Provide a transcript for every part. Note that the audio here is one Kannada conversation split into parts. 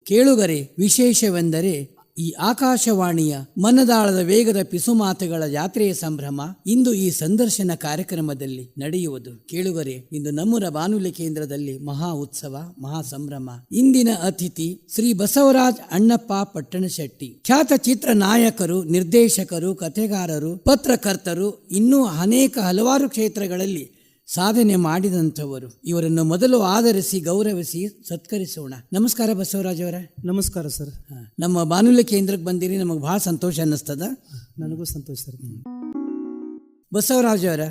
ಕೇಳುಗರೆ, ವಿಶೇಷವೆಂದರೆ ಈ ಆಕಾಶವಾಣಿಯ ಮನದಾಳದ ವೇಗದ ಪಿಸುಮಾತುಗಳ ಜಾತ್ರೆಯ ಸಂಭ್ರಮ ಇಂದು ಈ ಸಂದರ್ಶನ ಕಾರ್ಯಕ್ರಮದಲ್ಲಿ ನಡೆಯುವುದು. ಕೇಳುಗರೆ, ಇಂದು ನಮ್ಮೂರ ಬಾನುಲಿ ಕೇಂದ್ರದಲ್ಲಿ ಮಹಾ ಉತ್ಸವ, ಮಹಾ ಸಂಭ್ರಮ. ಇಂದಿನ ಅತಿಥಿ ಶ್ರೀ ಬಸವರಾಜ್ ಅಣ್ಣಪ್ಪ ಪಟ್ಟಣಶೆಟ್ಟಿ, ಖ್ಯಾತ ಚಿತ್ರ ನಾಯಕರು, ನಿರ್ದೇಶಕರು, ಕಥೆಗಾರರು, ಪತ್ರಕರ್ತರು, ಇನ್ನೂ ಹಲವಾರು ಕ್ಷೇತ್ರಗಳಲ್ಲಿ ಸಾಧನೆ ಮಾಡಿದಂಥವರು. ಇವರನ್ನು ಮೊದಲು ಆಧರಿಸಿ ಗೌರವಿಸಿ ಸತ್ಕರಿಸೋಣ. ನಮಸ್ಕಾರ ಬಸವರಾಜ್ ಅವರ. ನಮಸ್ಕಾರ ಸರ್. ನಮ್ಮ ಬಾನುಲಿ ಕೇಂದ್ರಕ್ಕೆ ಬಂದಿರಿ, ನಮಗೆ ಬಹಳ ಸಂತೋಷ ಅನ್ನಿಸ್ತದ. ನನಗೂ ಸಂತೋಷ ಸರ್. ಬಸವರಾಜ್ ಅವರ,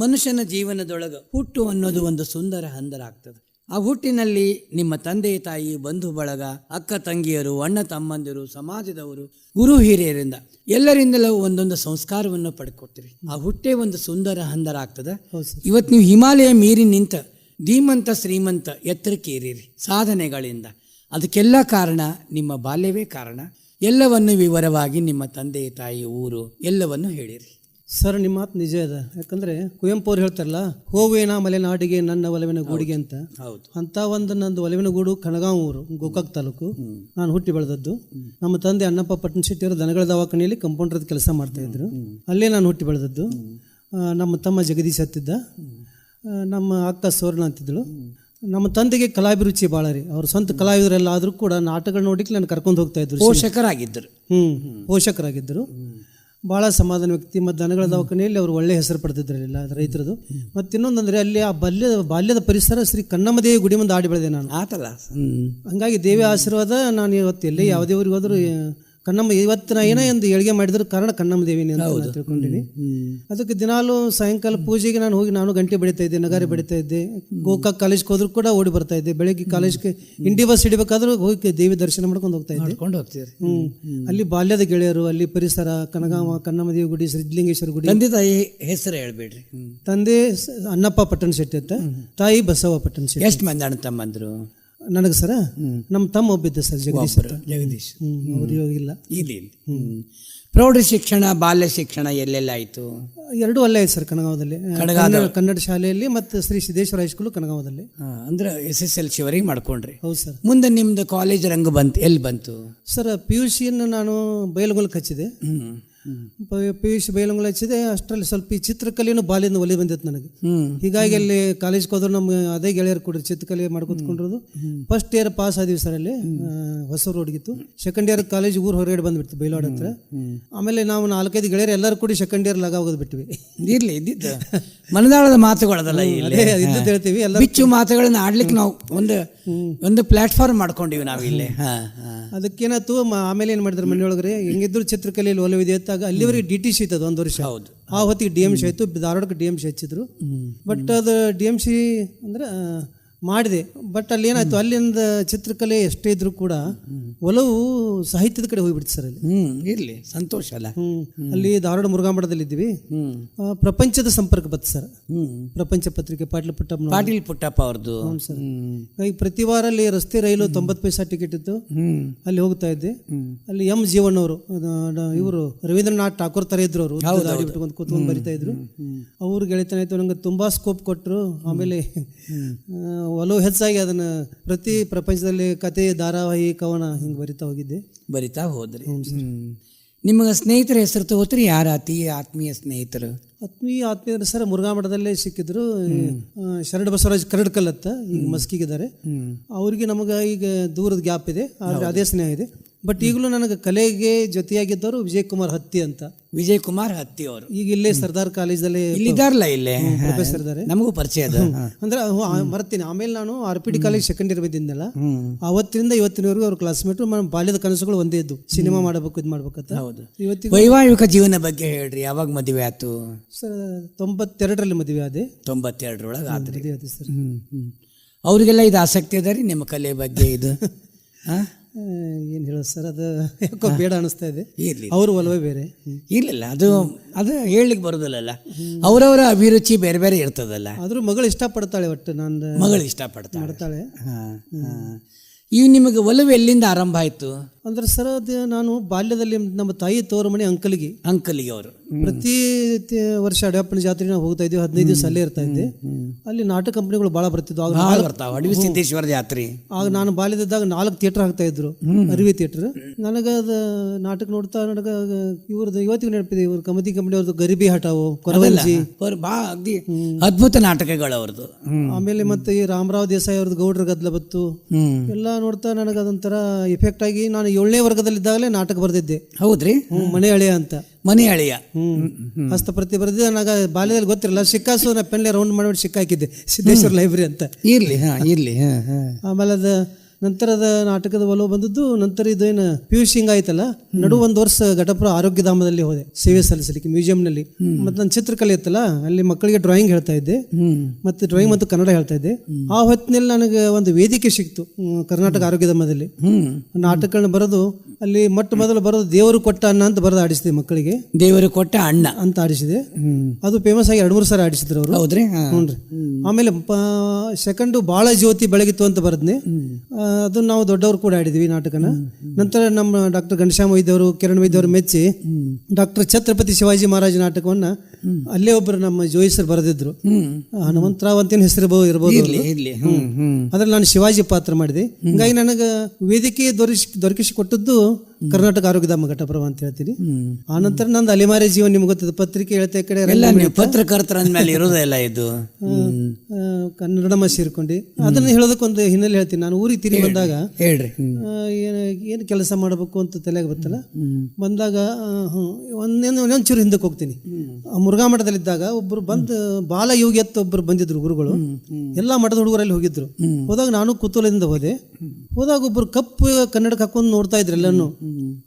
ಮನುಷ್ಯನ ಜೀವನದೊಳಗೆ ಹುಟ್ಟು ಅನ್ನೋದು ಒಂದು ಸುಂದರ ಹಂದರ ಆಗ್ತದೆ. ಆ ಹುಟ್ಟಿನಲ್ಲಿ ನಿಮ್ಮ ತಂದೆ ತಾಯಿ, ಬಂಧು ಬಳಗ, ಅಕ್ಕ ತಂಗಿಯರು, ಅಣ್ಣ ತಮ್ಮಂದಿರು, ಸಮಾಜದವರು, ಗುರು ಹಿರಿಯರಿಂದ ಎಲ್ಲರಿಂದಲೂ ಒಂದೊಂದು ಸಂಸ್ಕಾರವನ್ನು ಪಡ್ಕೊಡ್ತೀರಿ. ಆ ಹುಟ್ಟೇ ಒಂದು ಸುಂದರ ಹಂದರ ಆಗ್ತದೆ. ಇವತ್ತು ನೀವು ಹಿಮಾಲಯ ಮೀರಿ ನಿಂತ ಧೀಮಂತ ಶ್ರೀಮಂತ ಎತ್ತರಕ್ಕೆ ಏರಿರಿ ಸಾಧನೆಗಳಿಂದ. ಅದಕ್ಕೆಲ್ಲ ಕಾರಣ ನಿಮ್ಮ ಬಾಲ್ಯವೇ ಕಾರಣ. ಎಲ್ಲವನ್ನು ವಿವರವಾಗಿ ನಿಮ್ಮ ತಂದೆ ತಾಯಿ, ಊರು ಎಲ್ಲವನ್ನು ಹೇಳಿರಿ. ಸರ್, ನಿಮ್ಮ ಮಾತು ನಿಜ ಅದ. ಯಾಕಂದ್ರೆ ಕುವೆಂಪು ಅವ್ರು ಹೇಳ್ತಾರಲ್ಲ, ಹೋವೇನ ಮಲೆನಾಡಿಗೆ ನನ್ನ ಒಲವಿನ ಗೂಡಿಗೆ ಅಂತ. ಹೌದು. ಅಂತ ಒಂದು ನಂದು ಒಲವಿನ ಗೂಡು ಕಣಗಾಂವ್ ಊರು, ಗೋಕಾಕ್ ತಾಲೂಕು. ನಾನು ಹುಟ್ಟಿ ಬೆಳೆದದ್ದು. ನಮ್ಮ ತಂದೆ ಅಣ್ಣಪ್ಪ ಪಟ್ಟಣಶೆಟ್ಟಿ ಅವರು ದನಗಳ ದವಾಖಾನೆಯಲ್ಲಿ ಕಂಪೌಂಡರ್ ಕೆಲಸ ಮಾಡ್ತಾ ಇದ್ರು. ಅಲ್ಲೇ ನಾನು ಹುಟ್ಟಿ ಬೆಳೆದದ್ದು. ನಮ್ಮ ತಮ್ಮ ಜಗದೀಶ್ ಹತ್ತಿದ್ದ, ನಮ್ಮ ಅಕ್ಕ ಸುವರ್ಣ ಅಂತಿದ್ದಳು. ನಮ್ಮ ತಂದೆಗೆ ಕಲಾಭಿರುಚಿ ಭಾಳ ರೀ. ಅವ್ರ ಸ್ವಂತ ಕಲಾವಿದರೆಲ್ಲ ಆದರೂ ಕೂಡ ನಾಟಕಗಳು ನೋಡಿಕ್ಕೆ ನಾನು ಕರ್ಕೊಂಡು ಹೋಗ್ತಾ ಇದ್ರು. ಪೋಷಕರಾಗಿದ್ದರು. ಪೋಷಕರಾಗಿದ್ದರು. ಭಾಳ ಸಮಾಧಾನ ವ್ಯಕ್ತಿ. ಮತ್ತು ದನಗಳ ದವಾಖಾನೆಯಲ್ಲಿ ಅವರು ಒಳ್ಳೆ ಹೆಸರು ಪಡೆದಿದ್ರಲ್ಲ ರೈತರದು. ಮತ್ತು ಇನ್ನೊಂದಂದರೆ ಅಲ್ಲಿ ಆ ಬಾಲ್ಯದ ಪರಿಸರ ಶ್ರೀ ಕನ್ನಮ್ಮದೇವಿ ಗುಡಿ ಮುಂದೆ ಆಡಿ ಬೆಳೆದೆ ನಾನು. ಆತಲ್ಲ. ಹಂಗಾಗಿ ದೇವಿ ಆಶೀರ್ವಾದ. ನಾನು ಇವತ್ತು ಎಲ್ಲೇ ಯಾವುದೇ ಊರಿಗೆ ಹೋದರೂ ಕನ್ನಮ್ಮ, ಇವತ್ತು ನಾ ಏನೋ ಒಂದು ಏಳಿಗೆ ಮಾಡಿದ್ರು ಕಾರಣ ಕನ್ನಮ್ಮ ದೇವಿನಿ ಅಂತ ನಾನು ತಿಳ್ಕೊಂಡಿನಿ. ಅದಕ್ಕೆ ದಿನಾಲು ಸಾಯಂಕಾಲ ಪೂಜೆಗೆ ನಾನು ಹೋಗಿ ನಾನು ಗಂಟೆ ಬಡಿತಾ ಇದ್ದೆ, ನಗಾರಿ ಬಡಿತಾ ಇದ್ದೆ. ಗೋಕಾಕ್ ಕಾಲೇಜ್ಗೆ ಹೋದ್ರು ಕೂಡ ಓಡಿ ಬರ್ತಾ ಇದ್ದೆ. ಬೆಳಗ್ಗೆ ಕಾಲೇಜ್ಗೆ ಇಂಡಿ ಬಸ್ ಹಿಡಿಬೇಕಾದ್ರೂ ಹೋಗಿ ದೇವಿ ದರ್ಶನ ಮಾಡ್ಕೊಂಡು ಹೋಗ್ತಾ ಇದ್ದೆ. ಅಲ್ಲಿ ಬಾಲ್ಯದ ಗೆಳೆಯರು, ಅಲ್ಲಿ ಪರಿಸರ, ಕನಗಾಮ, ಕನ್ನಮ್ಮ ದೇವಿ ಗುಡಿ, ಸಿದ್ಧಲಿಂಗೇಶ್ವರ ಗುಡಿ. ತಂದೆ ತಾಯಿ ಹೆಸರು ಹೇಳ್ಬೇಡ್ರಿ. ತಂದೆ ಅಣ್ಣಪ್ಪ ಪಟ್ಟಣಶೆಟ್ಟಿ ಅಂತ, ತಾಯಿ ಬಸವ ಪಟ್ಟಣಶೆಟ್ಟಿ. ಎಷ್ಟು ಮಂದಿ ಅಣ್ಣ ತಮ್ಮಂದ್ರು? ನನಗೆ ಸರ ನಮ್ಮ ತಮ್ಮ ಒಬ್ಬಿದ್ದ ಸರ್, ಜಗದೀಶ್. ಅವ್ರು ಇಲ್ಲ. ಇಲ್ಲಿ ಪ್ರೌಢ ಶಿಕ್ಷಣ, ಬಾಲ್ಯ ಶಿಕ್ಷಣ ಎಲ್ಲೆಲ್ಲ ಆಯಿತು? ಎರಡೂ ಅಲ್ಲೇ ಆಯ್ತು ಸರ್, ಕನಗಾವದಲ್ಲಿ ಕನ್ನಡ ಶಾಲೆಯಲ್ಲಿ ಮತ್ತು ಶ್ರೀ ಸಿದ್ದೇಶ್ವರ ಹೈಸ್ಕೂಲು ಕನಗಾವದಲ್ಲಿ. ಅಂದ್ರೆ SSLC ವರೆಗೆ ಮಾಡ್ಕೊಂಡ್ರಿ? ಹೌದು ಸರ್. ಮುಂದೆ ನಿಮ್ದು ಕಾಲೇಜ್ ರಂಗ ಬಂತು, ಎಲ್ಲಿ ಬಂತು ಸರ್? PUCಯನ್ನು ನಾನು ಬೈಲಗೊಳಕ್ಕೆ ಹಚ್ಚಿದೆ. PUC ಬೈಲಂಗುಳ ಹಚ್ಚಿದೆ. ಅಷ್ಟರಲ್ಲಿ ಸ್ವಲ್ಪ ಈ ಚಿತ್ರಕಲೆಯನ್ನು ಬಾಲ್ಯದಿಂದ ಒಲಿ ಬಂದಿತ್ತು ನನಗೆ. ಹೀಗಾಗಿ ಅಲ್ಲಿ ಕಾಲೇಜ್ಗೆ ಹೋದ್ರು ನಮ್ಮ ಅದೇ ಗೆಳೆಯರು ಕೊಡ್ರಿ ಚಿತ್ರಕಲೆ ಮಾಡ್ಕೊತ್ಕೊಂಡಿರೋದು. ಫಸ್ಟ್ ಇಯರ್ ಪಾಸ್ ಆದಿವಿ ಸರ್. ಅಲ್ಲಿ ಹೊಸ ರೋಡ್ಗಿತ್ತು. ಸೆಕೆಂಡ್ ಇಯರ್ ಕಾಲೇಜ್ ಊರು ಹೊರಗಡೆ ಬಂದ್ಬಿಡ್ತು, ಬೈಲಾಡ್ ಹತ್ರ. ಆಮೇಲೆ ನಾವು 4-5 ಗೆಳೆಯರು ಎಲ್ಲರೂ ಕೂಡಿ ಸೆಕೆಂಡ್ ಇಯರ್ ಲಾಗ ಹೋಗೋದು ಬಿಟ್ವಿ. ಇರ್ಲಿ, ಇದ್ದಿದ್ದು ಮನದಾಳದ ಮಾತುಗಳದಲ್ಲ, ಇದ್ದು ಹೇಳ್ತೀವಿ. ಎಲ್ಲ ಬಿಚ್ಚು ಮಾತುಗಳನ್ನ ಆಡ್ಲಿಕ್ಕೆ ನಾವು ಒಂದು ಪ್ಲಾಟ್ಫಾರ್ಮ್ ಮಾಡ್ಕೊಂಡಿವಿ ನಾವು ಇಲ್ಲಿ. ಅದಕ್ಕೇನಾಯ್ತು, ಆಮೇಲೆ ಏನು ಮಾಡಿದ್ರು ಮನೆಯೊಳಗ್ರೆ, ಹೆಂಗಿದ್ರು ಚಿತ್ರಕಲೆಯಲ್ಲಿ ಒಲವಿದೆ ಅಂತ. ಅಲ್ಲಿವರೆಗೆ DTC ಇತ್ತದು 1 ವರ್ಷ. ಹೌದು. ಆ ಹೊತ್ತಿಗೆ DMC ಆಯಿತು. ಧಾರವಾಡಕ್ಕೆ DMC ಹಚ್ಚಿದ್ರು. ಬಟ್ ಅದು DMC ಅಂದ್ರೆ ಮಾಡಿದೆ. ಬಟ್ ಅಲ್ಲಿ ಏನಾಯ್ತು, ಅಲ್ಲಿಂದ ಚಿತ್ರಕಲೆ ಎಷ್ಟೇ ಇದ್ರು ಕೂಡ ಒಲವು ಸಾಹಿತ್ಯದ ಕಡೆ ಹೋಗ್ಬಿಡ್ತು ಸರ್. ಅಲ್ಲಿ ಇರ್ಲಿ, ಸಂತೋಷ ಅಲ್ಲ. ಅಲ್ಲಿ ಧಾರವಾಡ ಮುರುಘಾಮಠದಲ್ಲಿ ಇದ್ವಿ. ಪ್ರಪಂಚದ ಸಂಪರ್ಕ ಬತ್ತು ಸರ್, ಪ್ರಪಂಚ ಪತ್ರಿಕೆ. ಪಾಟೀಲ್ ಪುಟ್ಟಪ್ಪ ಅವ್ರದ್ದು. ಸರ್, ಈಗ ಪ್ರತಿ ವಾರ ಅಲ್ಲಿ ರಸ್ತೆ ರೈಲು 90 ಪೈಸಾ ಟಿಕೆಟ್ ಇತ್ತು. ಅಲ್ಲಿ ಹೋಗ್ತಾ ಇದ್ದೆ. ಅಲ್ಲಿ M ಜೀವಣ್ಣವರು, ಇವರು ರವೀಂದ್ರನಾಥ್ ಠಾಕೂರ್ ತರ ಇದ್ರು. ಅವರು ಬಿಟ್ಕೊಂಡು ಕೂತ್ಕೊಂಡು ಬರಿತಾ ಇದ್ರು. ಅವ್ರು ಗೆಳೆತನ ಆಯ್ತು. ನಂಗೆ ತುಂಬಾ ಸ್ಕೋಪ್ ಕೊಟ್ಟರು. ಆಮೇಲೆ ಒಲವು ಹೆಚ್ಚಾಗಿ ಅದನ್ನ ಪ್ರತಿ ಪ್ರಪಂಚದಲ್ಲಿ ಕತೆ, ಧಾರಾವಾಹಿ, ಕವನ ಹಿಂಗೆ ಬರಿತಾ ಹೋದ್ರಿ. ನಿಮಗೆ ಸ್ನೇಹಿತರ ಹೆಸರು ತಗೋತ್ರಿ? ಯಾರ ಆತ್ಮೀಯ ಸ್ನೇಹಿತರು? ಆತ್ಮೀಯರು ಸರ್, ಮುರುಘಾಮಠದಲ್ಲೇ ಸಿಕ್ಕಿದ್ರು. ಶರಣ ಬಸವರಾಜ್ ಕರಡ್ಕಲ್ ಅಂತ, ಈಗ ಮಸ್ಕಿಗಿದ್ದಾರೆ. ಅವ್ರಿಗೆ ನಮಗೆ ಈಗ ದೂರದ ಗ್ಯಾಪ್ ಇದೆ, ಆದರೆ ಅದೇ ಸ್ನೇಹ ಇದೆ. ಬಟ್ ಈಗಲೂ ನನಗೆ ಕಲೆಗೆ ಜೊತೆಯಾಗಿದ್ದವರು ವಿಜಯಕುಮಾರ್ ಹತ್ತಿ ಅಂತ. ವಿಜಯಕುಮಾರ್ ಹತ್ತಿ ಅವರು ಈಗ ಇಲ್ಲೇ ಸರ್ದಾರ್ ಕಾಲೇಜಲ್ಲಿ ಇಲ್ಲಿದ್ದಾರಲ್ಲ, ಇಲ್ಲೇ ಪ್ರೊಫೆಸರ್ ಇದ್ದಾರೆ. ನಮಗೂ ಪರಿಚಯ ಅದ. ಅಂದ್ರೆ ಮರ್ತೀನಿ. ಆಮೇಲೆ ನಾನು RPD ಕಾಲೇಜ್ ಸೆಕೆಂಡ್ ಇಯರ್ ಬಿದ್ದಿದ್ದೆಲ್ಲ. ಅವತ್ತಿನಿಂದ ಇವತ್ತಿನವರೆಗೂ ಅವ್ರ ಕ್ಲಾಸ್ಮೇಟು. ಬಾಲ್ಯದ ಕನಸುಗಳು ಒಂದೇ ಇದ್ದು, ಸಿನಿಮಾ ಮಾಡಬೇಕು, ಇದು ಮಾಡ್ಬೇಕಂತ. ಹೌದು. ವೈವಾಹಿಕ ಜೀವನ ಬಗ್ಗೆ ಹೇಳ್ರಿ. ಯಾವಾಗ ಮದುವೆ ಆಯ್ತು ಸರ್? 92ರಲ್ಲಿ ಮದುವೆ ಆದೆ. 92ರೊಳಗೆ ಆದ್ರಿ ಸರ್. ಅವ್ರಿಗೆಲ್ಲ ಇದು ಆಸಕ್ತಿ ಅದ ರೀ ನಿಮ್ಮ ಕಲೆ ಬಗ್ಗೆ? ಇದು ಏನು ಹೇಳೋದು ಸರ್, ಅದು ಯಾಕೋ ಬೇಡ ಅನಿಸ್ತಾ ಇದೆ. ಇರ್ಲಿ, ಅವರು ಒಲವೇ ಬೇರೆ. ಇರ್ಲಿಲ್ಲ, ಅದು ಹೇಳಲಿಕ್ಕೆ ಬರೋದಿಲ್ಲಲ್ಲ. ಅವರವರ ಅಭಿರುಚಿ ಬೇರೆ ಬೇರೆ ಇರ್ತದಲ್ಲ. ಆದ್ರೂ ಮಗಳು ಇಷ್ಟಪಡ್ತಾಳೆ. ಒಟ್ಟು ನನ್ನ ಮಗಳು ಇಷ್ಟಪಡ್ತಾಳೆ. ಮಾಡ್ತಾಳೆ. ಈಗ ನಿಮಗೆ ಒಲವು ಎಲ್ಲಿಂದ ಆರಂಭ ಆಯ್ತು? ಅಂದ್ರೆ ಸರ್ ಅದು ನಾನು ಬಾಲ್ಯದಲ್ಲಿ ನಮ್ಮ ತಾಯಿ ತೋರ ಮನೆ ಅಂಕಲಿಗೆ ಅವರು ಪ್ರತಿ ವರ್ಷ ಅಡ್ಯಾಪನ ಜಾತ್ರೆ ನಾವು ಹೋಗ್ತಾ ಇದ್ವಿ, 15 ದಿವಸ ಅಲ್ಲೇ ಇರ್ತಾ ಇದ್ದೆ. ಅಲ್ಲಿ ನಾಟಕ ಕಂಪನಿಗಳು ಭಾಳ ಬರ್ತಿದ್ವು. ಅಡವಿ ಸಿದ್ದೇಶ್ವರ ಜಾತ್ರೆ. ಆಗ ನಾನು ಬಾಲ್ಯದಿದ್ದಾಗ 4 ಥಿಯೇಟರ್ ಹಾಕ್ತಾ ಇದ್ರು, ಅರಿವಿ ಥಿಯೇಟರ್. ನನಗೆ ಅದು ನಾಟಕ ನೋಡ್ತಾ ನನಗೆ ಇವ್ರದ್ದು ಇವತ್ತಿಗೆ ನೆನಪಿದೆ, ಇವ್ರ ಕಮಿಟಿ ಕಂಪನಿ ಅವ್ರದ್ದು ಗರಿಬಿ ಹಠಾವು, ಕೊರವಂಜಿ, ಅದ್ಭುತ ನಾಟಕಗಳು ಅವ್ರದ್ದು. ಆಮೇಲೆ ಮತ್ತೆ ಈ ರಾಮರಾವ್ ದೇಸಾಯಿ ಅವ್ರದ್ದು ಗೌಡ್ರ ಗದ್ದಲ ಬತ್ತು ಎಲ್ಲ ನೋಡ್ತಾ ನನಗೆ ಅದೊಂಥರ ಎಫೆಕ್ಟ್ ಆಗಿ ನಾನು 7ನೇ ವರ್ಗದಲ್ಲಿದ್ದಾಗಲೇ ನಾಟಕ ಬರೆದಿದ್ದೆ. ಹೌದ್ರಿ? ಮನೆ ಹಳೆಯ ಅಂತ. ಮನೆ ಹಳೆಯ ಹಸ್ತಪ್ರತಿ ಬರೆದಿದ್ದೆ. ನನಗೆ ಬಾಲ್ಯದಲ್ಲಿ ಗೊತ್ತಿರಲ್ಲ, ಶಿಕ್ಕಾಸು ನಾ ಪೆನ್ಲೆ ರೌಂಡ್ ಮಾಡಿ ಶಿಕ್ಕ ಹಾಕಿದ್ದೆ, ಸಿದ್ದೇಶ್ವರ ಲೈಬ್ರರಿ ಅಂತ. ಇರ್ಲಿ. ಆಮೇಲೆ ಅದು ನಂತರದ ನಾಟಕದ ಒಲವು ಬಂದದ್ದು. ನಂತರ ಇದೇನು PUC ಆಯ್ತಲ್ಲ, ನಡು 1 ವರ್ಷ ಘಟಪುರ ಆರೋಗ್ಯಧಾಮದಲ್ಲಿ ಹೋದೆ ಸೇವೆ ಸಲ್ಲಿಸಲಿಕ್ಕೆ, ಮ್ಯೂಸಿಯಂನಲ್ಲಿ. ಮತ್ತೆ ನನ್ನ ಚಿತ್ರಕಲೆ ಇತ್ತಲ್ಲ, ಅಲ್ಲಿ ಮಕ್ಕಳಿಗೆ ಡ್ರಾಯಿಂಗ್ ಹೇಳ್ತಾ ಇದ್ದೆ, ಮತ್ತೆ ಡ್ರಾಯಿಂಗ್ ಮತ್ತು ಕನ್ನಡ ಹೇಳ್ತಾ ಇದ್ದೆ. ಆ ಹೊತ್ತಿನಲ್ಲಿ ನನಗೆ ಒಂದು ವೇದಿಕೆ ಸಿಕ್ತು ಕರ್ನಾಟಕ ಆರೋಗ್ಯಧಾಮದಲ್ಲಿ. ನಾಟಕಗಳನ್ನ ಬರೆದು ಅಲ್ಲಿ ಮೊಟ್ಟ ಮೊದಲು ಬರೋದು ದೇವರು ಕೊಟ್ಟ ಅನ್ನ ಅಂತ ಬರೆದು ಆಡಿಸಿದೆ ಮಕ್ಕಳಿಗೆ. ದೇವರು ಕೊಟ್ಟ ಅಣ್ಣ ಅಂತ ಆಡಿಸಿದೆ. ಅದು ಫೇಮಸ್ ಆಗಿ 2-3 ಸಾರಿ ಆಡಿಸಿದ್ರು ಅವರು. ಹೌದ್ರಿ? ಹ್ಞೂ. ಆಮೇಲೆ ಸೆಕೆಂಡು ಬಾಳ ಜ್ಯೋತಿ ಬೆಳಗಿತ್ತು ಅಂತ ಬರೆದ್ನೆ. ಅದನ್ನ ನಾವು ದೊಡ್ಡವರು ಕೂಡ ಆಡಿದ್ವಿ ನಾಟಕನ. ನಂತರ ನಮ್ಮ ಡಾಕ್ಟರ್ ಘನಶ್ಯಾಮ ವೈದ್ಯವರು, ಕಿರಣ್ ವೈದ್ಯವರು ಮೆಚ್ಚಿ ಡಾಕ್ಟರ್ ಛತ್ರಪತಿ ಶಿವಾಜಿ ಮಹಾರಾಜ ನಾಟಕವನ್ನ ಅಲ್ಲೇ ಒಬ್ಬರು ನಮ್ಮ ಜೋಯಿಸರು ಬರೆದಿದ್ರು. ಹನುಮಂತರಾವ್ ಅಂತೇನು ಹೆಸರು ಇರ್ಬೋದು. ಅದ್ರಲ್ಲಿ ನಾನು ಶಿವಾಜಿ ಪಾತ್ರ ಮಾಡಿದೆ. ಹಿಂಗಾಗಿ ನನಗೆ ವೇದಿಕೆ ದೊರಕಿಸಿಕೊಟ್ಟದ್ದು ಕರ್ನಾಟಕ ಆರೋಗ್ಯಧಾಮ ಘಟಪ್ರಭಾ ಅಂತ ಹೇಳ್ತೀನಿ. ಆನಂತರ ನಂದು ಅಲೆಮಾರಿ ಜೀವನ ನಿಮ್ಗೆ ಗೊತ್ತಿದೆ, ಪತ್ರಿಕೆ ಹೇಳ್ತಾ ಕಡೆ ಪತ್ರಕರ್ತರ ಮೇಲೆ ಇರೋದೆಲ್ಲ ಇದು ಕನ್ನಡಮ ಸೇರ್ಕೊಂಡು. ಅದನ್ನ ಹೇಳೋದಕ್ಕೊಂದು ಹಿನ್ನೆಲೆ ಹೇಳ್ತೀನಿ. ನಾನು ಊರಿಗೆ ತಿರುಗಿ ಬಂದಾಗ ಹೇಳ್ರಿ, ಏನು ಕೆಲಸ ಮಾಡಬೇಕು ಅಂತ ತಲೆಗೆ ಬರ್ತಲ್ಲ, ಬಂದಾಗ ಒಂದೊಂದು ಚೂರು ಹಿಂದಕ್ಕೆ ಹೋಗ್ತೀನಿ. ಮುರುಘಾ ಮಠದಲ್ಲಿದ್ದಾಗ ಒಬ್ಬರು ಬಂದು ಬಾಲಯೋಗಿ ಅಂತ ಒಬ್ಬರು ಬಂದಿದ್ರು ಗುರುಗಳು. ಎಲ್ಲಾ ಮಠದ ಹುಡುಗರಲ್ಲಿ ಹೋಗಿದ್ರು. ಹೋದಾಗ ನಾನು ಕುತೂಹಲದಿಂದ ಹೋದಾಗ ಒಬ್ಬರು ಕಪ್ಪು ಕನ್ನಡಕ್ಕೆ ಹಾಕೊಂಡು ನೋಡ್ತಾ ಇದ್ರು ಎಲ್ಲಾನು.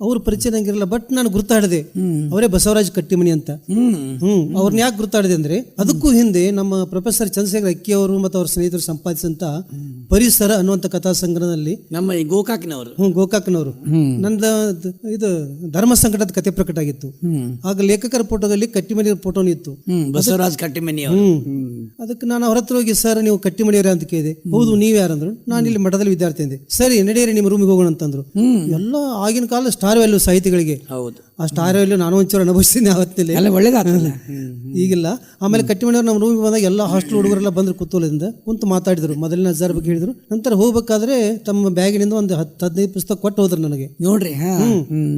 ಅವ್ರ ಪರಿಚಯ ನಂಗಿರಲ್ಲ, ಬಟ್ ನಾನು ಗುರ್ತಾಡಿದೆ, ಅವರೇ ಬಸವರಾಜ್ ಕಟ್ಟಿಮನಿ ಅಂತ. ಅವ್ರನ್ನ ಯಾಕೆ ಗುರ್ತಾಡಿದೆ ಅಂದ್ರೆ, ಅದಕ್ಕೂ ಹಿಂದೆ ನಮ್ಮ ಪ್ರೊಫೆಸರ್ ಚಂದ್ರಶೇಖರ್ ಅಕ್ಕಿ ಅವರು ಮತ್ತು ಅವ್ರ ಸ್ನೇಹಿತರು ಸಂಪಾದಿಸಿದಂತ ಪರಿಸರ ಅನ್ನುವಂಥ ಕಥಾ ಸಂಗ್ರಹದಲ್ಲಿ ನಮ್ಮ ಈ ಗೋಕಾಕ್ನವರು ನಂದ ಇದು ಧರ್ಮ ಸಂಕಟದ ಕತೆ ಪ್ರಕಟ ಆಗಿತ್ತು. ಆಗ ಲೇಖಕರ ಫೋಟೋದಲ್ಲಿ ಕಟ್ಟಿಮನಿ ಫೋಟೋನು ಇತ್ತು, ಬಸವರಾಜ್ ಕಟ್ಟಿಮನಿ. ಅದಕ್ಕೆ ನಾನು ಅವ್ರ ಹತ್ರ ಹೋಗಿ, ಸರ್ ನೀವು ಕಟ್ಟಿಮನಿಯವರೇ ಅಂತ ಕೇಳಿದೆ. ಹೌದು, ನೀವ್ ಯಾರಂದ್ರು. ನಾನು ಇಲ್ಲಿ ಮಠದಲ್ಲಿ ವಿದ್ಯಾರ್ಥಿ ಅಂದೆ. ಸರಿ ನಡೆಯಿರಿ, ನಿಮ್ಮ ರೂಮಿಗೆ ಹೋಗೋಣ ಅಂತಂದ್ರು. ಎಲ್ಲ ಆಗಿನ ಕಾಲ ಸ್ಟಾರ್ ವ್ಯಾಲ್ಯೂ ಸಾಹಿತಿಗಳಿಗೆ. ಹೌದು, ಆ ಸ್ಟಾರ್ ವ್ಯಾಲ್ಯೂ ನಾನು ಒಂಚೂರು ಅನುಭವಿಸ್ತೀನಿ ಅವತ್ತಿನಲ್ಲಿ, ಒಳ್ಳೇದಾಗಲ್ಲ ಈಗಿಲ್ಲ. ಆಮೇಲೆ ಕಟ್ಟಿಮನಿಯವ್ರು ನಮ್ಮ ರೂಮಿಗೆ ಬಂದಾಗ ಎಲ್ಲ ಹಾಸ್ಟೆಲ್ ಹುಡುಗರೆಲ್ಲ ಬಂದ್ರು, ಕುತೂಹಲದಿಂದ ಕುಂತು ಮಾತಾಡಿದ್ರು. ಮೊದಲಿನ 1000 ಬಗ್ಗೆ ಹೇಳಿದ್ರು. ನಂತರ ಹೋಗ್ಬೇಕಾದ್ರೆ ತಮ್ಮ ಬ್ಯಾಗಿನಿಂದ ಒಂದು 10-15 ಪುಸ್ತಕ ಕೊಟ್ಟು ಹೋದ್ರು ನನಗೆ. ನೋಡ್ರಿ,